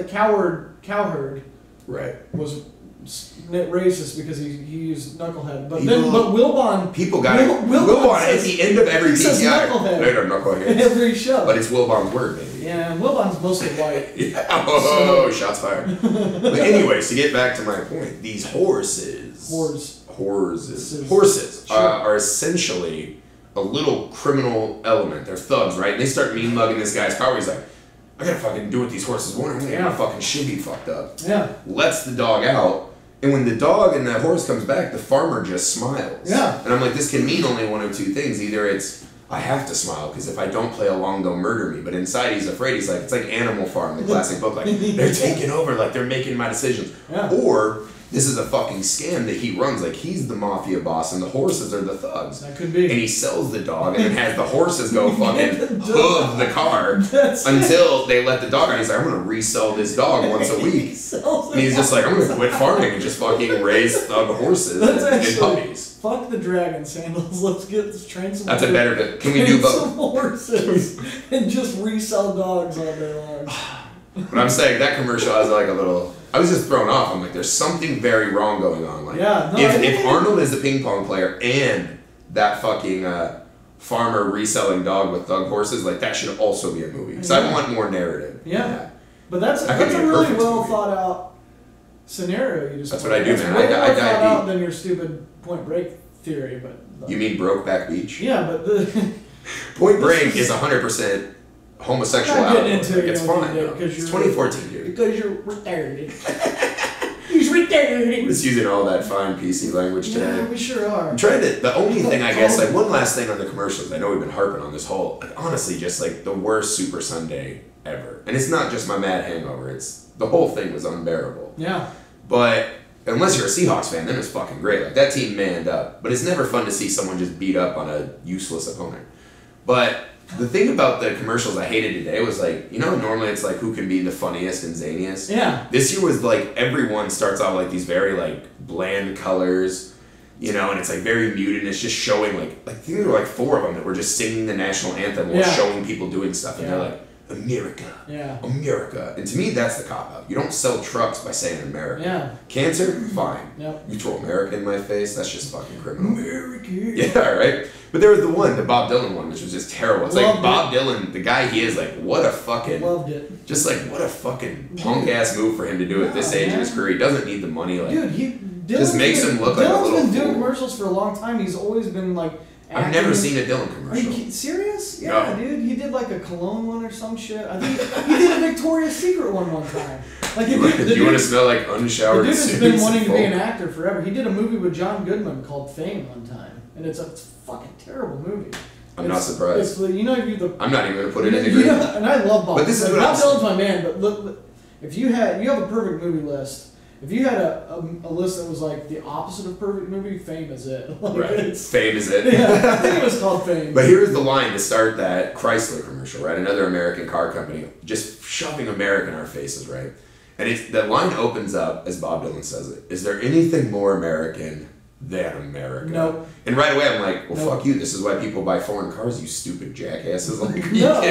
Cowherd was racist because he used knucklehead, but Wilbon people got it. Wilbon at the end of every piece. Knucklehead every show. But it's Wilbon's word, baby. Yeah, and Wilbon's mostly white. Yeah. Oh, shots fired. But anyways, to get back to my point, these horses are essentially a little criminal element. They're thugs, right? And they start mean mugging this guy's car. He's like, I gotta fucking do what these horses want. I'm gonna get my fucking shitty fucked up. Yeah. Lets the dog out. And when the dog and that horse comes back, the farmer just smiles. Yeah. And I'm like, this can mean only one of two things. Either it's, I have to smile because if I don't play along, they'll murder me. But inside, he's afraid. He's like, it's like Animal Farm, the classic book. Like, they're taking over. Like, they're making my decisions. Yeah. Or this is a fucking scam that he runs. Like, he's the mafia boss and the horses are the thugs. That could be. And he sells the dog and then has the horses go fucking hoof the car until they let the dog out. He's like, I'm going to resell this dog once a week. And he's just like, I'm going to quit farming and just fucking raise thug horses and puppies. Fuck the dragon sandals. Let's train some. That's a better. Can we do both? Some horses and just resell dogs all day long. But I'm saying that commercial has like a little. I was just thrown off. I'm like, there's something very wrong going on. Like, if Arnold is the ping pong player and that fucking farmer reselling dog with thug horses, like that should also be a movie. Because I want more narrative. Yeah. But that's a really well thought out scenario you just. That's what I do, man. I dive thought out than your stupid Point Break theory, but. You mean Brokeback Beach? Yeah, but the. Point Break is 100% homosexual outlook. It's fine. It's 2014, dude. Because you're retarded. He's retarded. We're just using all that fine PC language today. Yeah, we sure are. I'm trying to. The only thing I guess, like one last thing on the commercials. I know we've been harping on this whole. Like, honestly, just like the worst Super Sunday ever. And it's not just my mad hangover. It's the whole thing was unbearable. Yeah. But unless you're a Seahawks fan, then it's fucking great. Like that team manned up. But it's never fun to see someone just beat up on a useless opponent. But the thing about the commercials I hated today was like, you know, normally it's like who can be the funniest and zaniest. Yeah. This year was like everyone starts off like these very like bland colors, you know, and it's like very muted and it's just showing like I think there were like 4 of them that were just singing the national anthem while showing people doing stuff, and they're like, America. Yeah. America. And to me, that's the cop-out. You don't sell trucks by saying America. Yeah. Cancer? Fine. Yep. You throw America in my face? That's just fucking criminal. America. Yeah, right? But there was the one, the Bob Dylan one, which was just terrible. It's like Bob Dylan, the guy he is, like, what a fucking... Loved it. Just like, what a fucking punk-ass move for him to do at this age in his career. He doesn't need the money. Like, dude, just makes him look like a little Dylan's been doing fool. commercials for a long time. He's always been, like... I've never seen a Dylan commercial. Are you serious? Yeah, No. dude. He did like a cologne one or some shit. I think he did a Victoria's Secret one time. Like, Do you want to smell like unshowered the dude has suits been wanting to be and an actor forever. He did a movie with John Goodman called Fame one time, and it's a fucking terrible movie. I'm not surprised. It's, you know, I'm not even going to put it in the green. And I love Bob. But this is what Bob I'm Dylan's my man. But look, if you have a perfect movie list. If you had a list that was like the opposite of perfect movie, Fame is it. Like, Right. Fame is it. Yeah, I think it was called Fame. But here's the line to start that Chrysler commercial, right? Another American car company just shoving America in our faces, right? And the line opens up as Bob Dylan says it. Is there anything more American than America? No. And right away I'm like, well, No. fuck you. This is why people buy foreign cars, you stupid jackasses. Like, No.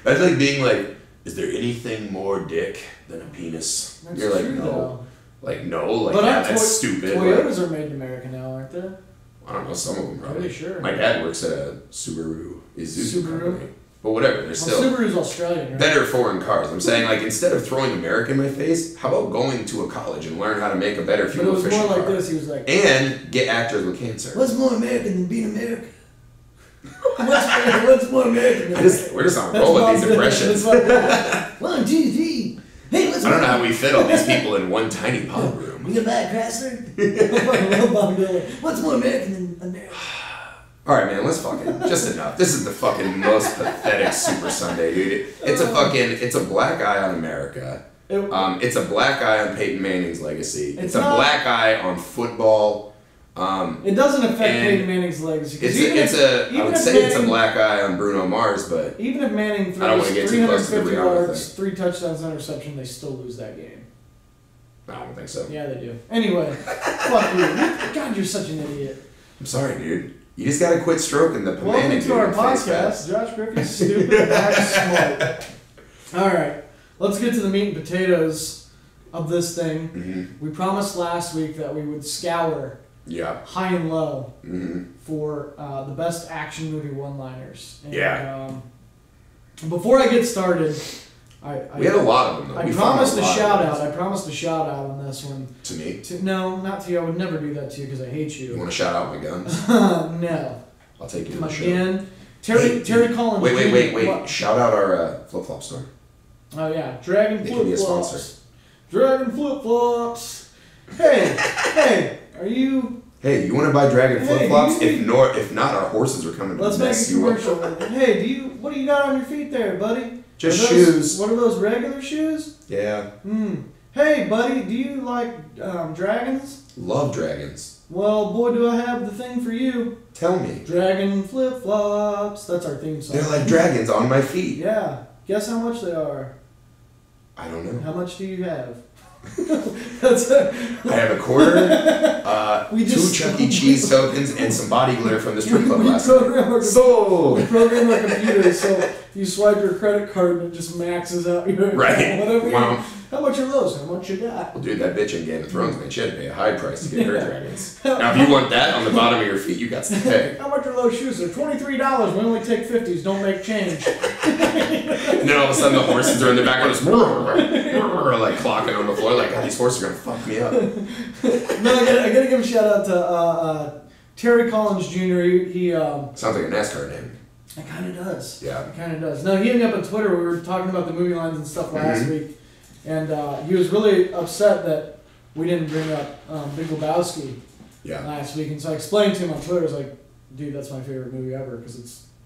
That's like being like, is there anything more dick than a penis? That's You're like, true, no. though. Like, no. Like, But yeah, that's stupid. Toyotas Like, are made in America now, aren't they? I don't know, some of them probably. Pretty sure. My dad works at a Subaru Isuzu Subaru? company. But whatever, they're still Subaru's Australian, right? better foreign cars. I'm saying, like, instead of throwing America in my face, how about going to a college and learn how to make a better But it fuel was efficient more like car? this. He was like, And get actors with cancer. what's more American than being American? What's more American than We're just on a roll with these impressions. 1, 2, 3. Hey, what's I don't know how we fit all these people in one tiny pub room. You gonna buy a Chrysler? I love Bob Dylan. What's more American than American? Alright, man, let's fucking... Just enough. This is the fucking most pathetic Super Sunday, dude. It's a black eye on America. It's a black eye on Peyton Manning's legacy. It's a black eye on football. It doesn't affect Peyton Manning's legacy. I would say it's a black eye on Bruno Mars, but... Even if Manning I don't throws wanna get too close to the 350 Rihanna yards, thing. 3 touchdowns, no interception, they still lose that game. I don't think so. Yeah, they do. Anyway, fuck you. God, you're such an idiot. I'm sorry, dude. You just gotta quit stroking the Welcome Manning to our dude in the face, podcast. Josh Griffey's stupid and I'm smart. All right, let's get to the meat and potatoes of this thing. Mm-hmm. We promised last week that we would scour Yeah. high and low Mm-hmm. for the best action movie one-liners. And, Yeah. Before I get started, We had a lot of them, though. I We promised found a lot shout of out. them. I promised a shout out on this one. To me? No, not to you. I would never do that to you because I hate You you. want to shout out my guns? No. I'll take you to the show. Again, Terry Collins. Wait. What? Shout out our flip-flop store. Oh yeah, Dragon They can be a flip sponsor. flops. Dragon flip flops. Hey, are you? Hey, you want to buy Dragon Hey, flip-flops? do you- If not, our horses are coming to Let's make mess a you up. commercial. Hey, what do you got on your feet there, buddy? Just Are those- shoes. What are those regular shoes? Yeah. Hey, buddy, do you like dragons? Love dragons. Well, boy, do I have the thing for you. Tell me. Dragon flip flops. That's our theme song. They're like dragons on my feet. Yeah. Guess how much they are. I don't know. How much do you have? That's it. I have a quarter, We two just- Chuck E. Cheese tokens, and some body glitter from the strip club We last night. program our Sold! program our computer so if you swipe your credit card and it just maxes out your Right. whatever. Wow. How much are those? How much you got? Well, dude, that bitch in Game of Thrones, man, she had to pay a high price to get her dragons. Now, if you want that on the bottom of your feet, you got to pay. How much are those shoes? They're $23. We only take 50s. Don't make change. And then all of a sudden, the horses are in the background, just like clocking on the floor. Like, God, these horses are gonna fuck me up. No, I gotta give a shout out to Terry Collins Jr. He Sounds like a NASCAR name. it kind of does. Yeah. It kind of does. No, he hit me up on Twitter. We were talking about the movie lines and stuff last week, and he was really upset that we didn't bring up Big Lebowski last week, and so I explained to him on Twitter, I was like, dude, that's my favorite movie ever because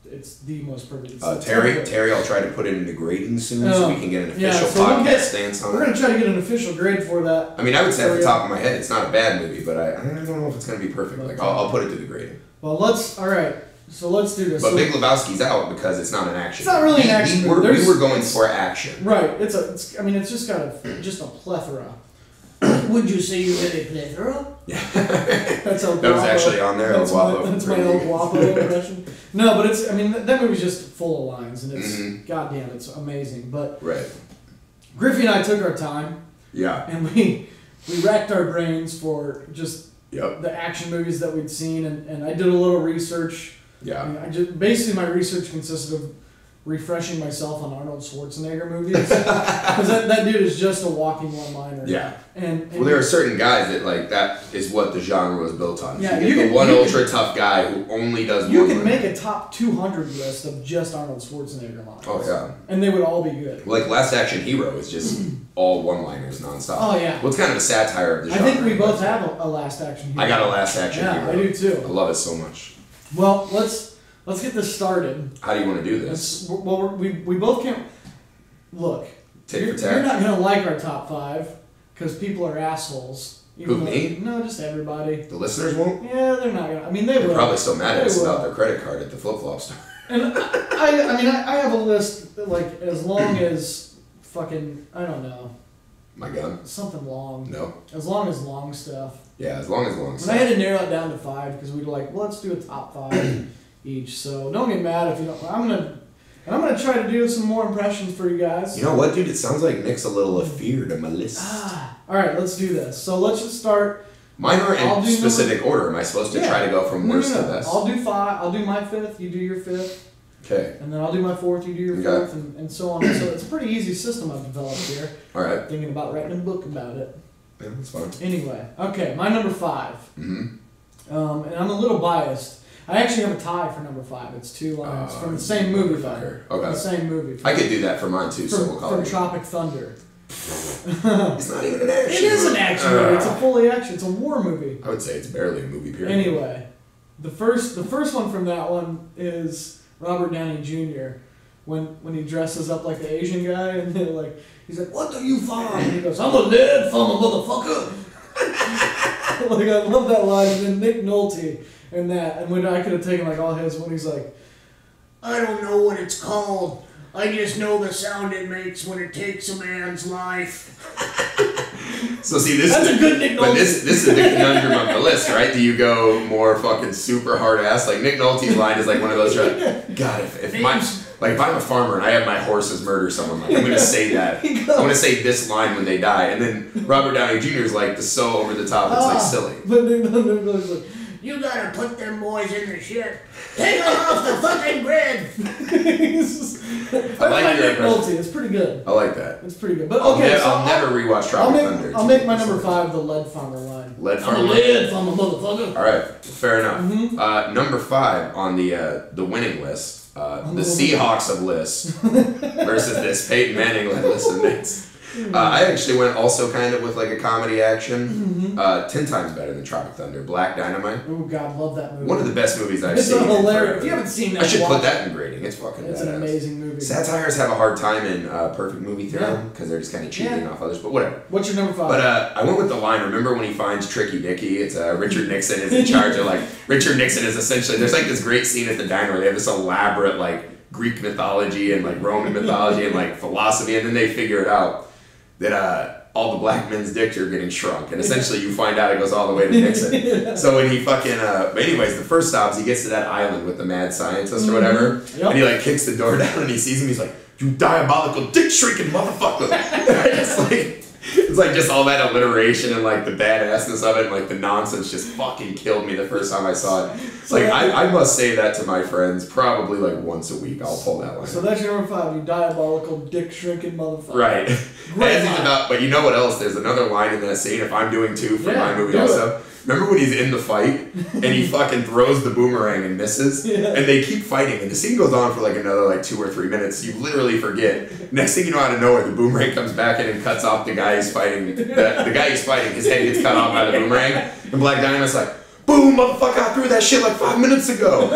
it's the most perfect. Terry, I'll try to put it into grading soon so we can get an official podcast stance on it. We're gonna try to get an official grade for that. I mean, I would say at the top of my head, it's not a bad movie, but I don't know if it's gonna be perfect. Like I'll put it to the grading. Well, let's do this. But Big Lebowski's out because it's not an action. It's not really an action. We were going for action. Right. It's just got a plethora. Would you say you had a plethora? Yeah. That was actually on there. That's my old Guapo impression. No, but that movie's just full of lines, and it's goddamn, it's amazing. But Griffey and I took our time. Yeah. And we racked our brains for just the action movies that we'd seen, and I did a little research. Yeah. Basically my research consisted of refreshing myself on Arnold Schwarzenegger movies because that dude is just a walking one-liner. Yeah. And there are certain guys that is what the genre was built on. Yeah, you get the one ultra tough guy who only does. You can make a top 200 list of just Arnold Schwarzenegger lines. Oh yeah. And they would all be good. Like Last Action Hero is just all one-liners nonstop. Oh yeah. Well, it's kind of a satire of the genre. I think we both have a Last Action Hero. I got a Last Action Hero. Yeah, I do too. I love it so much. Well, let's get this started. How do you want to do this? We both can't look. Tit for tat. You're not gonna like our top 5 because people are assholes. Who, me? No, just everybody. The listeners won't? Yeah, they're not gonna. I mean, they're probably still mad at us about their credit card at the flip-flop store. And I have a list like as long as fucking I don't know. My gun? Something long. No. As long as long stuff. Yeah, as long as long stuff. And I had to narrow it down to 5 because we were like, well, let's do a top 5 each. So don't get mad if you don't. I'm gonna try to do some more impressions for you guys. You know what, dude? It sounds like Nick's a little afeared on my list. All right, let's do this. So let's just start. Mine are in specific order. Am I supposed to try to go from worst to best? I'll do 5. I'll do my 5th. You do your 5th. Okay. And then I'll do my 4th. You do your 4th, and so on. So it's a pretty easy system I've developed here. All right. Thinking about writing a book about it. Yeah, that's fine. Anyway, okay, my number 5. Mm-hmm. And I'm a little biased. I actually have a tie for number 5. It's 2 lines from the same movie, though. Okay. From the same movie. I could do that for mine too, so we'll call it. From Tropic Thunder. It's not even an action. It is an action movie. It's a fully action. It's a war movie. I would say it's barely a movie. Period. Anyway, the first one from that one is Robert Downey Jr. When he dresses up like the Asian guy and he's like, "What do you farm?" And he goes, "I'm a lead farmer, motherfucker." Like I love that line. And then Nick Nolte and that, and when I could have taken like all his when he's like, I don't know what it's called. I just know the sound it makes when it takes a man's life. So see, this that's is a good Nick Nolte. But this is the conundrum of the list, right? Do you go more fucking super hard ass? Like Nick Nolte's line is like one of those. God, if I'm a farmer and I have my horses murder someone, like I'm gonna say that. I'm gonna say this line when they die, and then Robert Downey Jr. is like so over the top, it's like silly. But Nick Nolte's like, you gotta put them boys in the shit. Take them off the fucking grid. I like your Nick Nolte. It's pretty good. I like that. It's pretty good. But okay, I'll never rewatch Tropic Thunder. I'll make my number 5 the lead farmer line. Lead I'm farmer. a lead farmer, motherfucker. All right, fair enough. Mm-hmm. Number 5 on the winning list, the Seahawks of lists versus this Peyton Manning led list of Knicks. I actually went also kind of with like a comedy action. 10 times better than Tropic Thunder. Black Dynamite. Oh God, love that movie. One of the best movies I've seen. It's hilarious. If you haven't seen that, I should put that in grading. It's fucking It's badass. an amazing movie. Satires have a hard time in Perfect Movie Theorem because they're just kind of cheating off others, but whatever. What's your number 5? But I went with the line. Remember when he finds Tricky Dicky? It's Richard Nixon is in charge of Richard Nixon is essentially there's like this great scene at the diner where they have this elaborate Greek mythology and Roman mythology and philosophy, and then they figure it out that all the black men's dicks are getting shrunk, and essentially you find out it goes all the way to Nixon. So when he fucking but anyways, the first stop is he gets to that island with the mad scientist or whatever, and he kicks the door down and he sees him. He's like, "You diabolical dick shrinking motherfucker!" It's just all that alliteration and the badassness of it and the nonsense just fucking killed me the first time I saw it. I must say that to my friends probably once a week. I'll pull that line. So that's your number 5, you diabolical dick shrinking motherfucker. Right. But you know what else? There's another line in that scene. If I'm doing 2 for my movie also. Remember when he's in the fight and he fucking throws the boomerang and misses? Yeah. And they keep fighting and the scene goes on for another 2 or 3 minutes. You literally forget. Next thing you know, out of nowhere, the boomerang comes back in and cuts off the guy he's fighting fighting, the guy he's fighting, his head gets cut off by the boomerang, and Black Dynamite's like, boom, motherfucker, I threw that shit like 5 minutes ago.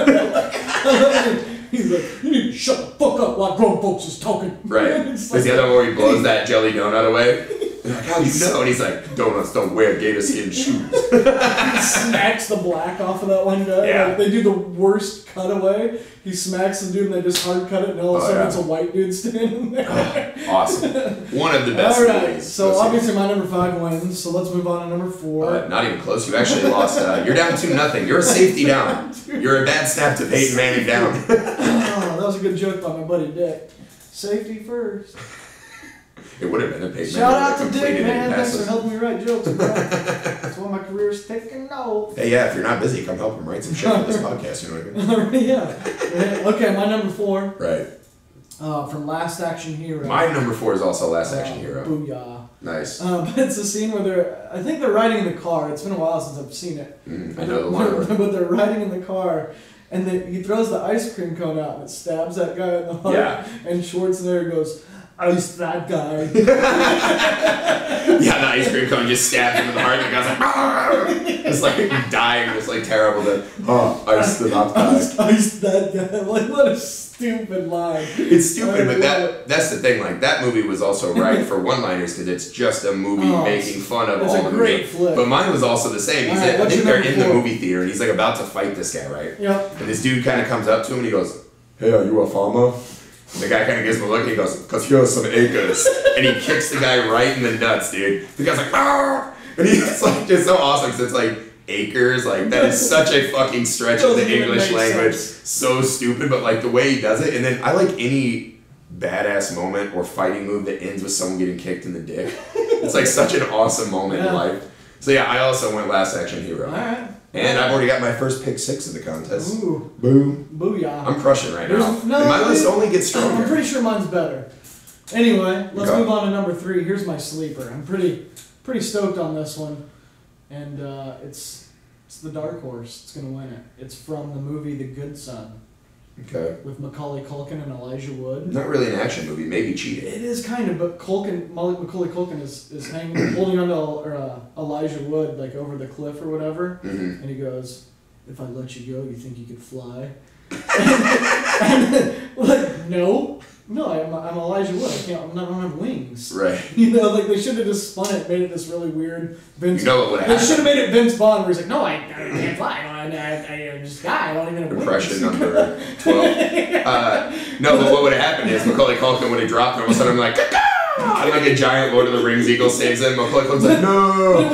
He's like, you need to shut the fuck up while grown folks is talking. Right. There's the other one where he blows that jelly donut away. They're like, how do you know? And he's like, donuts don't wear gator skin shoes. He smacks the black off of that one guy. Yeah. Like, they do the worst cutaway. He smacks the dude and they just hard cut it, and all of a sudden it's a white dude standing there. Awesome. One of the best Alright, movies. so obviously my number 5 wins, so let's move on to number 4. Not even close. You actually lost. You're down 2-0. You're a safety down. You're a bad snap to Peyton Manning down. Oh, that was a good joke by my buddy Dick. Safety first. It would have been a Peyton Shout Manning out to Dick, completed man. it. Thanks for helping me write jokes, bro. That's why my career's taking off. Hey, yeah, if you're not busy, come help him write some shit for this podcast. You know what I mean? Yeah. Okay, my number 4. Right. From Last Action Hero. My number 4 is also Last Action Hero. Booyah. Nice. But it's a scene where I think they're riding in the car. It's been a while since I've seen it. I know the one. But they're riding in the car, and he throws the ice cream cone out and it stabs that guy in the heart. Yeah. And Schwarzenegger goes, ice that guy. Yeah, the ice cream cone just stabbed him in the heart, and the guy's like, "Argh!" It's like dying, just like terrible. Ice the not guy. Ice that guy. Like, what a stupid line. It's stupid, but that's the thing. Like, that movie was also right for one-liners because it's just a movie making fun of all It's a great movies. flick. But mine was also the same. He's I think they're in the movie theater, and he's like about to fight this guy, right? Yep. And this dude kind of comes up to him, and he goes, "Hey, are you a farmer?" And the guy kind of gives him a look, and he goes, "'Cause here's some acres." And he kicks the guy right in the nuts, dude. The guy's like, "Ah!" And he's like, just so awesome, because it's like, acres, like, that is such a fucking stretch of the English language. So stupid, but like the way he does it, and then I like any badass moment or fighting move that ends with someone getting kicked in the dick. It's like such an awesome moment in life. So yeah, I also went Last Action Hero. Alright. And I've already got my first pick 6 of the contest. Ooh. Boom. Booyah. I'm crushing right now. No, and my list only gets stronger. I'm pretty sure mine's better. Anyway, let's move on to number 3. Here's my sleeper. I'm pretty stoked on this one. And it's the dark horse. It's gonna win it. It's from the movie The Good Son. Okay. With Macaulay Culkin and Elijah Wood. Not really an action movie, maybe cheating. It is kind of, but Macaulay Culkin is holding on to Elijah Wood like over the cliff or whatever, and he goes, "If I let you go, you think you could fly?" and like, no, I'm Elijah Wood. I don't have wings. Right. You know, like they should have just spun it, made it this really weird Vince. You know what would happen? They should have made it Vince Vaughn, where he's like, "No, I can't fly. I'm just a guy. I don't even have wings." Impression number 12. No, but what would have happened is Macaulay Culkin would have dropped, and all of a sudden I'm like, "Caw-caw!" And like a giant Lord of the Rings eagle saves him. Macaulay Culkin's like, "No."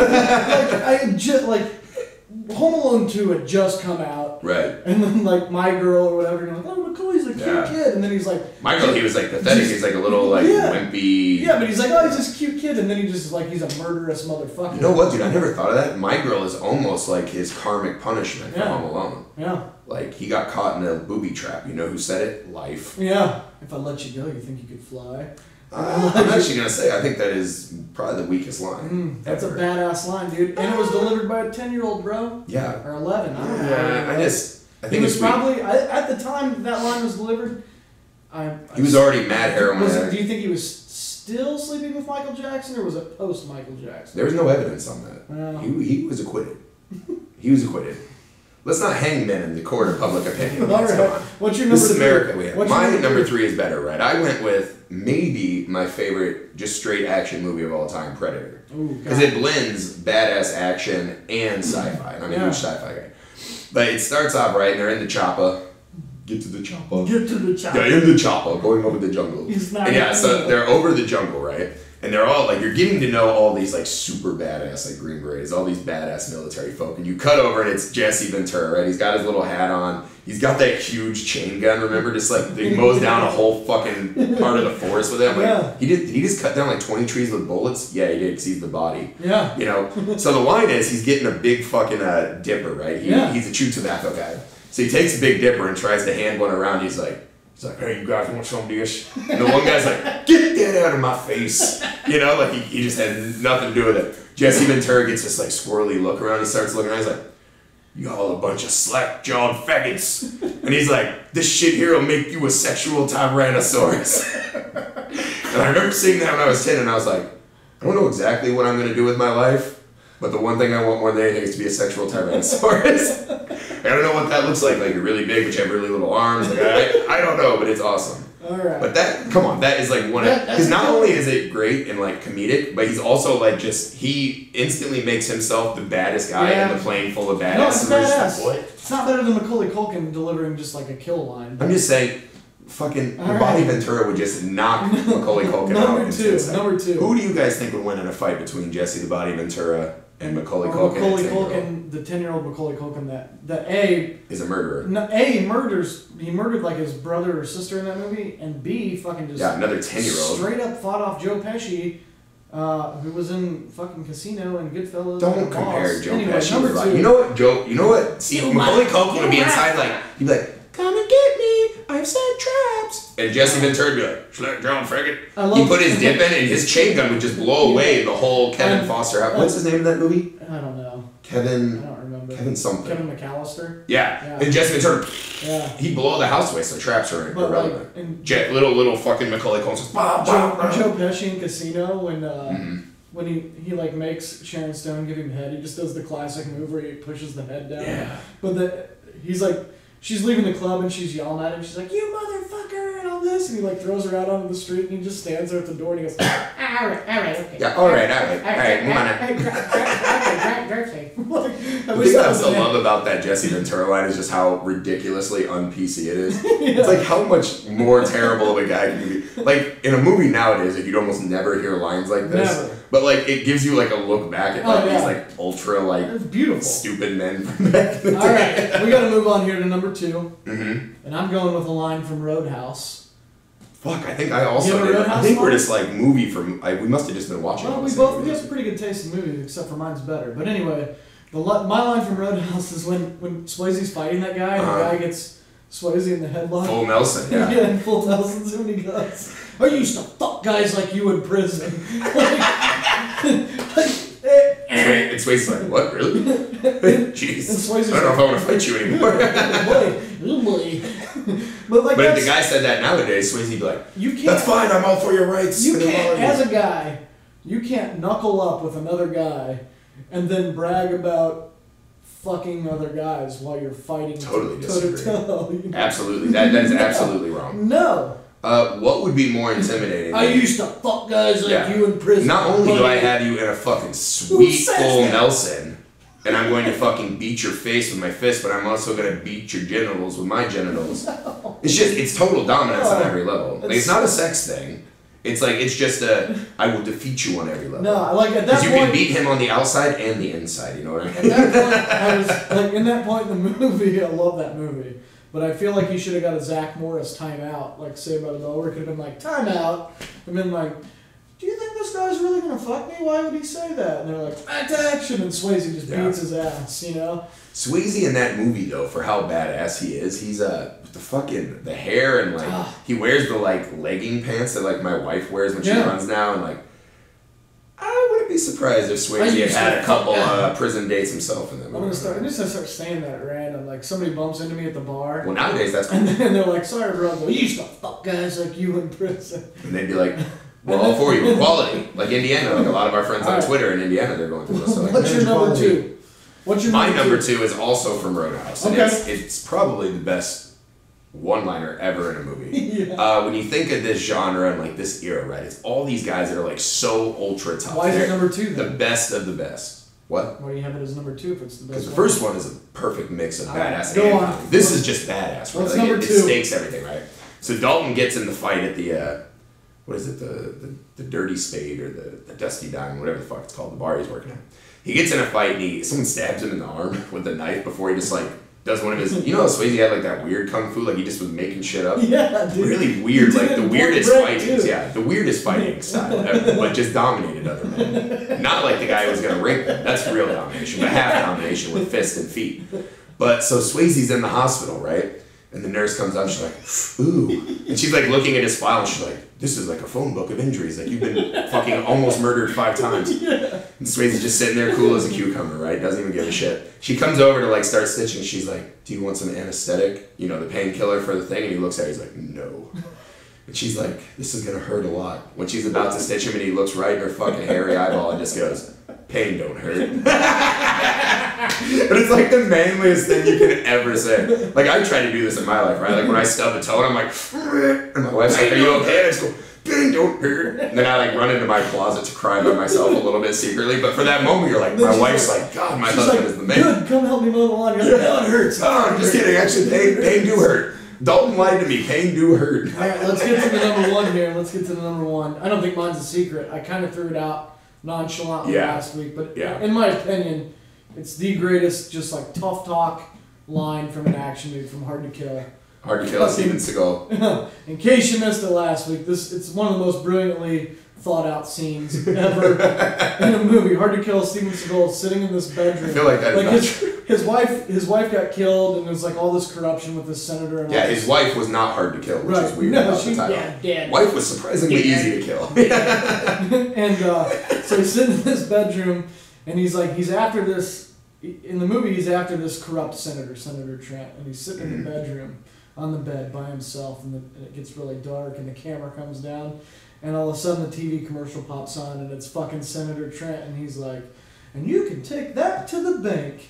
Home Alone 2 had just come out. Right. And then, like, My Girl or whatever, you're like, oh, Macaulay's a cute kid. And then he's like... My Girl, he was, like, pathetic. He's, like, a little, like, wimpy... Yeah, but he's like, oh, he's this cute kid. And then he just, like, he's a murderous motherfucker. You know what, dude? I never thought of that. My Girl is almost like his karmic punishment for Home Alone. Yeah. Like, he got caught in a booby trap. You know who said it? Life. Yeah. If I let you go, you think you could fly? I'm actually going to say, I think that is probably the weakest line. That's a badass line, dude. And it was delivered by a 10-year-old, bro. Yeah. Or 11. I don't know. I think it was probably, at the time that line was delivered, he was already mad heroin. Do you think he was still sleeping with Michael Jackson, or was it post-Michael Jackson? There was no evidence on that. He was acquitted. He was acquitted. Let's not hang men in the court of public opinion. All right. What's your number 3? This is America. My number 3 is better, right? I went with maybe my favorite just straight action movie of all time, Predator. Because it blends badass action and sci-fi. I'm a huge sci-fi guy. But it starts off right, and they're in the chopper. Get to the chopper. Get to the chopper. They're in the chopper, going over the jungle. So they're over the jungle, right? And they're all, like, you're getting to know all these, like, super badass, like, Green Berets, all these badass military folk. And you cut over, and it's Jesse Ventura, right? He's got his little hat on. He's got that huge chain gun, remember? Just, like, he mows down a whole fucking part of the forest with it. Like, he just cut down, like, 20 trees with bullets? Yeah, he did, because he's the body. Yeah. You know? So the line is, he's getting a big fucking dipper, right? He's a chew tobacco guy. So he takes a big dipper and tries to hand one around. He's like, "Hey, you guys want some of this?" And the one guy's like, "Get that out of my face." You know, like he just had nothing to do with it. Jesse Ventura gets this like squirrely look around. He starts looking around. He's like, "Y'all a bunch of slack-jawed faggots." And he's like, "This shit here will make you a sexual Tyrannosaurus." And I remember seeing that when I was 10, and I was like, I don't know exactly what I'm gonna do with my life, but the one thing I want more than anything is to be a sexual Tyrannosaurus. I don't know what that looks like you're really big, but you have really little arms. Like, I don't know, but it's awesome. All right. But that is like one of, because not only is it great and like comedic, but he's also like he instantly makes himself the baddest guy in the plane full of badass. No, it's badass. It's not better than Macaulay Culkin delivering just like a kill line. I'm just saying, fucking Bobby Ventura would just knock Macaulay Culkin out. Number two. Who do you guys think would win in a fight between Jesse the Body Ventura and Macaulay Culkin? Macaulay Culkin, the 10-year-old Macaulay Culkin that A is a murderer. No, A, he murdered like his brother or sister in that movie, and B, fucking just another 10-year-old straight up fought off Joe Pesci, who was in fucking Casino and Goodfellas. Don't compare Joe Pesci. Number two. You know what? See, Macaulay Culkin would be inside like, he'd be like, come and get me, I've set traps. And Jesse Ventura would be like, Schleck, John Frigate. He put his dip in and his chain gun would just blow away the whole Kevin Foster house. What's his name in that movie? I don't know. I don't remember. Kevin something. Kevin McAllister? Yeah. And Jesse Ventura, he'd blow the house away, so traps are irrelevant. Like, little fucking Macaulay Culkin. Joe Pesci in Casino when he like makes Sharon Stone give him head, he just does the classic move where he pushes the head down. Yeah. But he's like, she's leaving the club and she's yelling at him. She's like, "You motherfucker!" and all this, and he like throws her out onto the street and he just stands there at the door and he goes, "All right, okay." Yeah, all right, move on. The thing I also love about that Jesse Ventura line is just how ridiculously un-PC it is. It's like how much more terrible of a guy can you be. Like in a movie nowadays, like you'd almost never hear lines like this. Never. But like it gives you like a look back at these like ultra like it's beautiful stupid men from back in the day. All right, we got to move on here to number 2. Mm-hmm. And I'm going with a line from Roadhouse. Fuck, I think I also did. I think we're just like movie from. We must have just been watching. Well, we have pretty good taste in movies, except for mine's better. But anyway, my line from Roadhouse is when Swayze's fighting that guy, and the guy gets Swayze in the headlock. Full Nelson, yeah. Yeah, and full Nelson's when he goes, "I used to fuck guys like you in prison." And Swayze's like, "What, really?" Jeez, I don't know if I want to fight you anymore. boy. But if the guy said that nowadays, Swayze'd be like, "You can't. That's fine. I'm all for your rights." You can't, as a guy, you can't knuckle up with another guy and then brag about fucking other guys while you're fighting totally toe-to-toe. You know? Absolutely, that is absolutely wrong. No. What would be more intimidating? I used to fuck guys like you in prison. Not only do I have you in a fucking sweet full Nelson, and I'm going to fucking beat your face with my fist, but I'm also going to beat your genitals with my genitals. No. It's total dominance on every level. Like, it's not a sex thing. It's like, it's just I will defeat you on every level. No, like at that point. Because you can beat him on the outside and the inside, you know what I mean? At that point, I was, like, in that point in the movie, I love that movie. But I feel like he should have got a Zach Morris timeout, like Saved by the Bell, where it could have been like, timeout, and been like, "Do you think this guy's really going to fuck me? Why would he say that?" And they're like, "Back to action," and Swayze just beats his ass, you know? Swayze in that movie, though, for how badass he is, he's with the fucking, the hair and like, he wears the like legging pants that like my wife wears when she runs now, and like, I wouldn't be surprised if Swayze had a couple prison dates himself in that movie. I'm just gonna start saying that at random. Like somebody bumps into me at the bar. Well, nowadays that's cool. And then they're like, "Sorry, bro, we used to fuck guys like you in prison." And they'd be like, "We're all for you, equality." Like Indiana, like a lot of our friends on Twitter in Indiana, they're going through this. So like, what's your number 2? My number 2 is also from Roadhouse. Okay. And it's probably the best one-liner ever in a movie. Yeah. When you think of this genre and like this era, right? It's all these guys that are like so ultra tough. Why is it number 2 then? The best of the best. What? Why do you have it as number 2 if it's the best? Because the first one is a perfect mix of badass Go and on. funny. This is just badass. Right? What's Like number 2? It stakes everything, right? So Dalton gets in the fight at the what is it? The Dirty Spade or the Dusty Dime, whatever the fuck it's called, the bar he's working at. He gets in a fight and someone stabs him in the arm with a knife before he just like does one of his, you know how Swayze had like that weird kung fu, like he just was making shit up? Yeah, dude. Really weird, like the weirdest fighting, the weirdest fighting style ever, but just dominated other men. Not like the guy who was gonna rape them, that's real domination, but half domination with fists and feet. But so Swayze's in the hospital, right? And the nurse comes out and she's like, "Ooh." And she's like looking at his file and she's like, "This is like a phone book of injuries. Like you've been fucking almost murdered 5 times. Yeah. And Swayze's just sitting there cool as a cucumber, right? Doesn't even give a shit. She comes over to like start stitching. She's like, "Do you want some anesthetic? You know, the painkiller for the thing?" And he looks at her, he's like, "No." And she's like, this is gonna hurt a lot. When she's about to stitch him and he looks right in her fucking hairy eyeball and just goes, pain don't hurt. But it's like the manliest thing you can ever say. Like, I try to do this in my life, right? Like, when I stub a toe and I'm like, and my wife's like, are you okay? And I just go, pain don't hurt. And then I like run into my closet to cry by myself a little bit secretly. But for that moment, you're like, my wife's like, God, my husband is the man. Good, come help me mow the lawn. You're like, no, it hurts. Oh, I'm just kidding. Actually, pain do hurt. Dalton lied to me. Pain do hurt. All right, let's get to the number one here. Let's get to the number one. I don't think mine's a secret. I kind of threw it out nonchalantly last week, but in my opinion, it's the greatest, just like tough talk line from an action movie, from Hard to Kill. Hard to Kill, Steven Seagal. In case you missed it last week, it's one of the most brilliantly thought out scenes ever in a movie. Hard to Kill, Steven Seagal sitting in this bedroom. I feel like that is his wife got killed, and there was like all this corruption with this senator. And his wife was not hard to kill, which is weird about the title. Dead. Wife was surprisingly easy to kill. And so he's sitting in this bedroom, and he's after this. In the movie, he's after this corrupt Senator Trent, and he's sitting in the bedroom on the bed by himself, and it gets really dark, and the camera comes down, and all of a sudden the TV commercial pops on, and it's fucking Senator Trent, and he's like, and you can take that to the bank.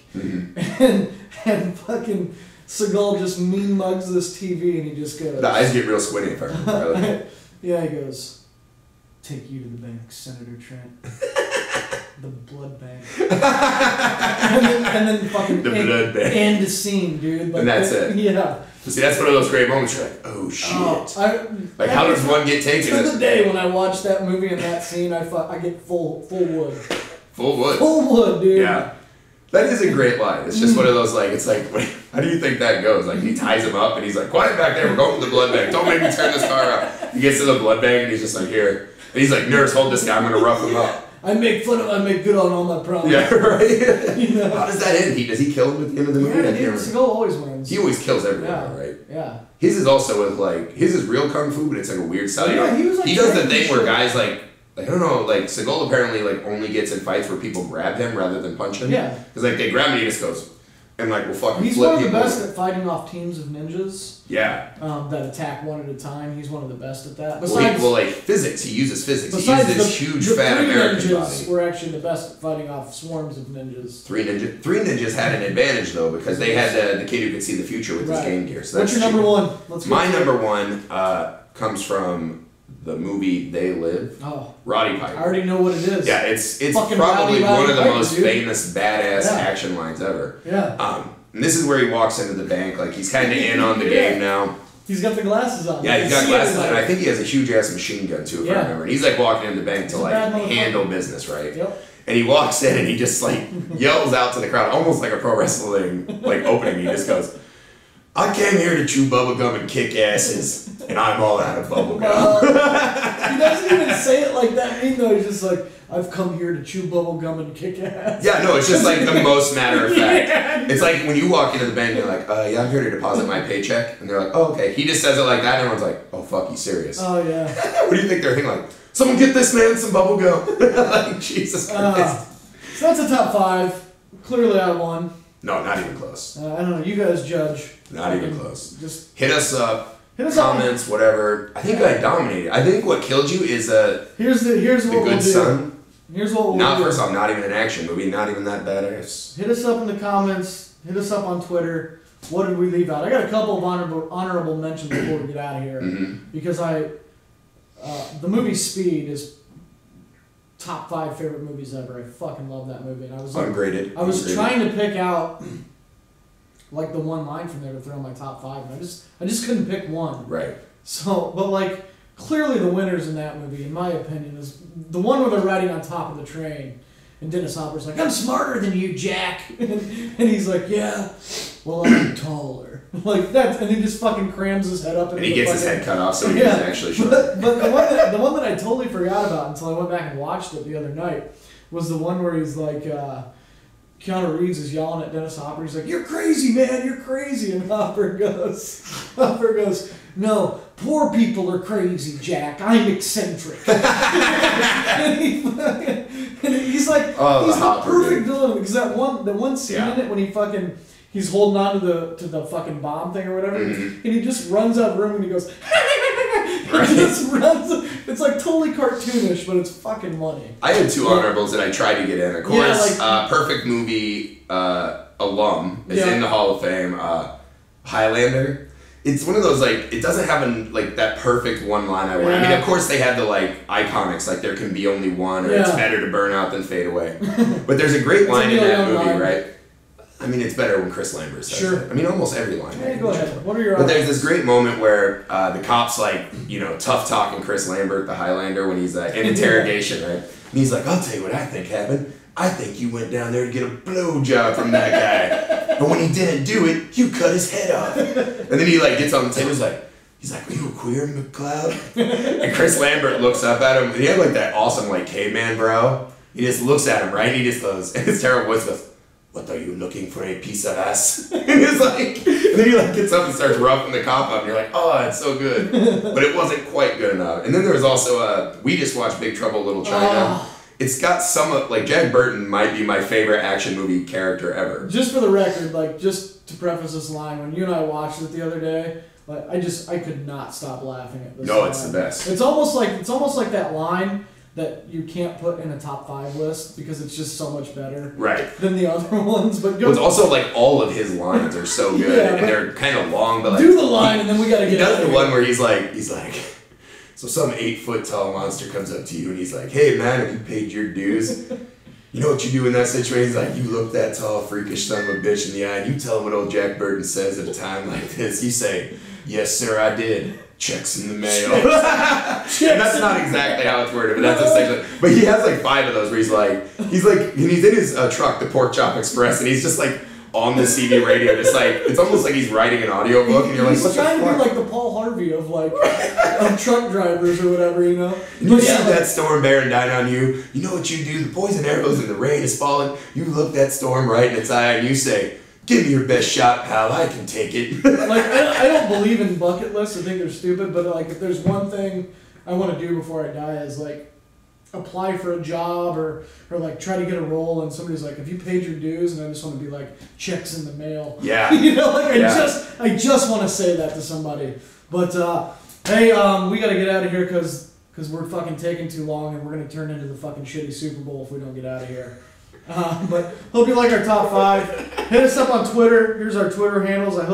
And fucking Seagal just mean mugs this TV, and he just goes... The eyes get real squinty if I remember. Yeah, he goes, take you to the bank, Senator Trent. The blood bank. and then fucking... The blood bank. End the scene, dude. Like, and that's it. Yeah. See, that's one of those great moments you're like, oh, shit. How does one get taken? To the day when I watch that movie and that scene, I get full wood. Full wood. Full wood, dude. Yeah. That is a great line. It's just one of those, like, it's like, wait, how do you think that goes? Like, he ties him up and he's like, quiet back there, we're going to the blood bank. Don't make me turn this car around. He gets to the blood bank and he's just like, here. And he's like, nurse, hold this guy, I'm going to rough him up. I make good on all my problems. Yeah, right? You know? How does that end? Does he kill him at the end of the movie? Yeah, Seagal always wins. He always kills everyone, right? Yeah. His is also with, like, his is real kung fu, but it's like a weird style. Yeah, he was like... He does the thing where guys, like, I don't know, like, Seagal apparently, like, only gets in fights where people grab him rather than punch him. Yeah. Because, like, they grab him and he just goes, and, like, will fucking He's flip one of the people. best at fighting off teams of ninjas. Yeah. That attack one at a time. He's one of the best at that. Besides, like, physics. He uses physics. He uses this huge, fat American body. Were actually the best at fighting off swarms of ninjas. Three ninjas had an advantage, though, because they had the kid who could see the future with his game gear. So what's your number one? My number one comes from the movie They Live. Oh. Roddy Piper. I already know what it is. Yeah, it's fucking probably Roddy one of the Piper, most dude. famous, badass action lines ever. Yeah. And this is where he walks into the bank, like he's kind of in on the game now. He's got the glasses on. Yeah, he's got glasses on, and I think he has a huge ass machine gun too, if I remember. And he's like walking in the bank to like handle business, right? Yep. And he walks in and he just like yells out to the crowd, almost like a pro wrestling like opening. He just goes, I came here to chew bubblegum and kick asses, and I'm all out of bubblegum. He doesn't even say it like that. Though he's just like, I've come here to chew bubblegum and kick ass. Yeah, no, it's just like the most matter of fact. It's like when you walk into the bank, you're like, yeah, I'm here to deposit my paycheck. And they're like, oh, okay. He just says it like that, and everyone's like, oh, fuck, he's serious. Oh, yeah. What do you think they're thinking? Like, someone get this man some bubblegum. Like, Jesus Christ. So that's a top 5. Clearly I won. No, not even close. I don't know. You guys judge. Not even close. Just hit us up. Comments, whatever. I think I dominated. I think what killed you is here's what The Good Son. Here's what we'll do. Not first off, not even an action movie, not even that badass. Hit us up in the comments. Hit us up on Twitter. What did we leave out? I got a couple of honorable mentions before we get out of here. Because the movie Speed is top 5 favorite movies ever. I fucking love that movie. And I was ungraded. I was trying to pick out like the one line from there to throw in my top 5, and I just couldn't pick one. Right. So, but like clearly the winners in that movie, in my opinion, is the one where they're riding on top of the train, and Dennis Hopper's like, "I'm smarter than you, Jack," and he's like, "Yeah, well, I'm taller." Like that, and he just fucking crams his head up. And he gets his head cut off, so he's actually short. But the one that I totally forgot about until I went back and watched it the other night was the one where he's like, Keanu Reeves is yelling at Dennis Hopper. He's like, "You're crazy, man! You're crazy!" And Hopper goes, "No, poor people are crazy, Jack. I'm eccentric." and he's like, he's the perfect villain because that one scene in it when he's holding on to the fucking bomb thing or whatever, and he just runs out of the room and he goes, Right. Just runs. It's like totally cartoonish, but it's fucking funny. I had two honorables that I tried to get in. Of course, Yeah, perfect movie alum is Yeah. in the Hall of Fame. Highlander. It's one of those like it doesn't have that perfect one line I want. I mean, Yeah. of course they have the like iconics like there can be only one or it's Yeah. better to burn out than fade away. But there's a great line in that movie, line. right? I mean, it's better when Chris Lambert says Sure. it. I mean, almost every line. Hey, go ahead. What are your But there's this great moment where the cops tough talking Chris Lambert, the Highlander, when he's in interrogation, right? And he's like, I'll tell you what I think happened. I think you went down there to get a blowjob from that guy. And when he didn't do it, you cut his head off. And then he gets on the table, he's like, are you a queer, McCloud? And Chris Lambert looks up at him, and he had that awesome caveman brow. He just looks at him, right? And he just goes, and his terrible voice goes, what are you looking for, a piece of ass? And he's and then he gets up and starts roughing the cop up, and you're like, oh, it's so good. But it wasn't quite good enough. And then there was also, we just watched Big Trouble in Little China. It's got some of, Jack Burton might be my favorite action movie character ever. Just for the record, just to preface this line, when you and I watched it the other day, I could not stop laughing at this. No, it's the best. It's almost like that line that you can't put in a top 5 list because it's just so much better than the other ones. But it's also all of his lines are so good and they're kind of long, but do the line and then we gotta get. He does the one where he's like, so some 8-foot tall monster comes up to you and he's like, hey man, have you paid your dues? You know what you do in that situation? He's like, you look that tall, freakish son of a bitch in the eye and you tell him what old Jack Burton says at a time like this. You say, yes sir, I did. Checks in the mail. And that's not exactly how it's worded, but that's essentially. But he has 5 of those where he's and he's in his truck, the Pork Chop Express, and he's just on the CB radio, just it's almost like he's writing an audiobook, and you're like, he's what trying the fuck? to be the Paul Harvey of of truck drivers or whatever, you know. You see that storm bearing down on you. You know what you do? The poison arrows and the rain is falling. You look that storm right in its eye, and you say, give me your best shot, pal. I can take it. I don't believe in bucket lists. I think they're stupid. But if there's one thing I want to do before I die is apply for a job or try to get a role, and somebody's like, "Have you paid your dues?" And I just want to be checks in the mail. Yeah. I just want to say that to somebody. But hey, we got to get out of here because we're fucking taking too long, and we're gonna turn into the fucking shitty Super Bowl if we don't get out of here. But hope you like our top 5. Hit us up on Twitter. Here's our Twitter handles. I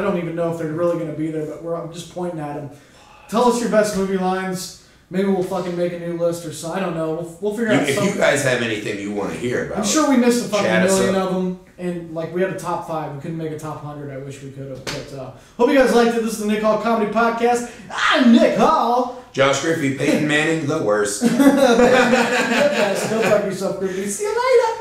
don't even know if they're really going to be there, but I'm just pointing at them. Tell us your best movie lines. Maybe we'll fucking make a new list or so. I don't know. We'll figure out something. If you guys have anything you want to hear about, I'm sure we missed a fucking million up. of them. And we had a top 5. We couldn't make a top 100. I wish we could have. But hope you guys liked it. This is the Nick Hall Comedy Podcast. I'm Nick Hall. Josh Griffey, Peyton Manning, the worst. Go fuck yourself, Griffey. See you later.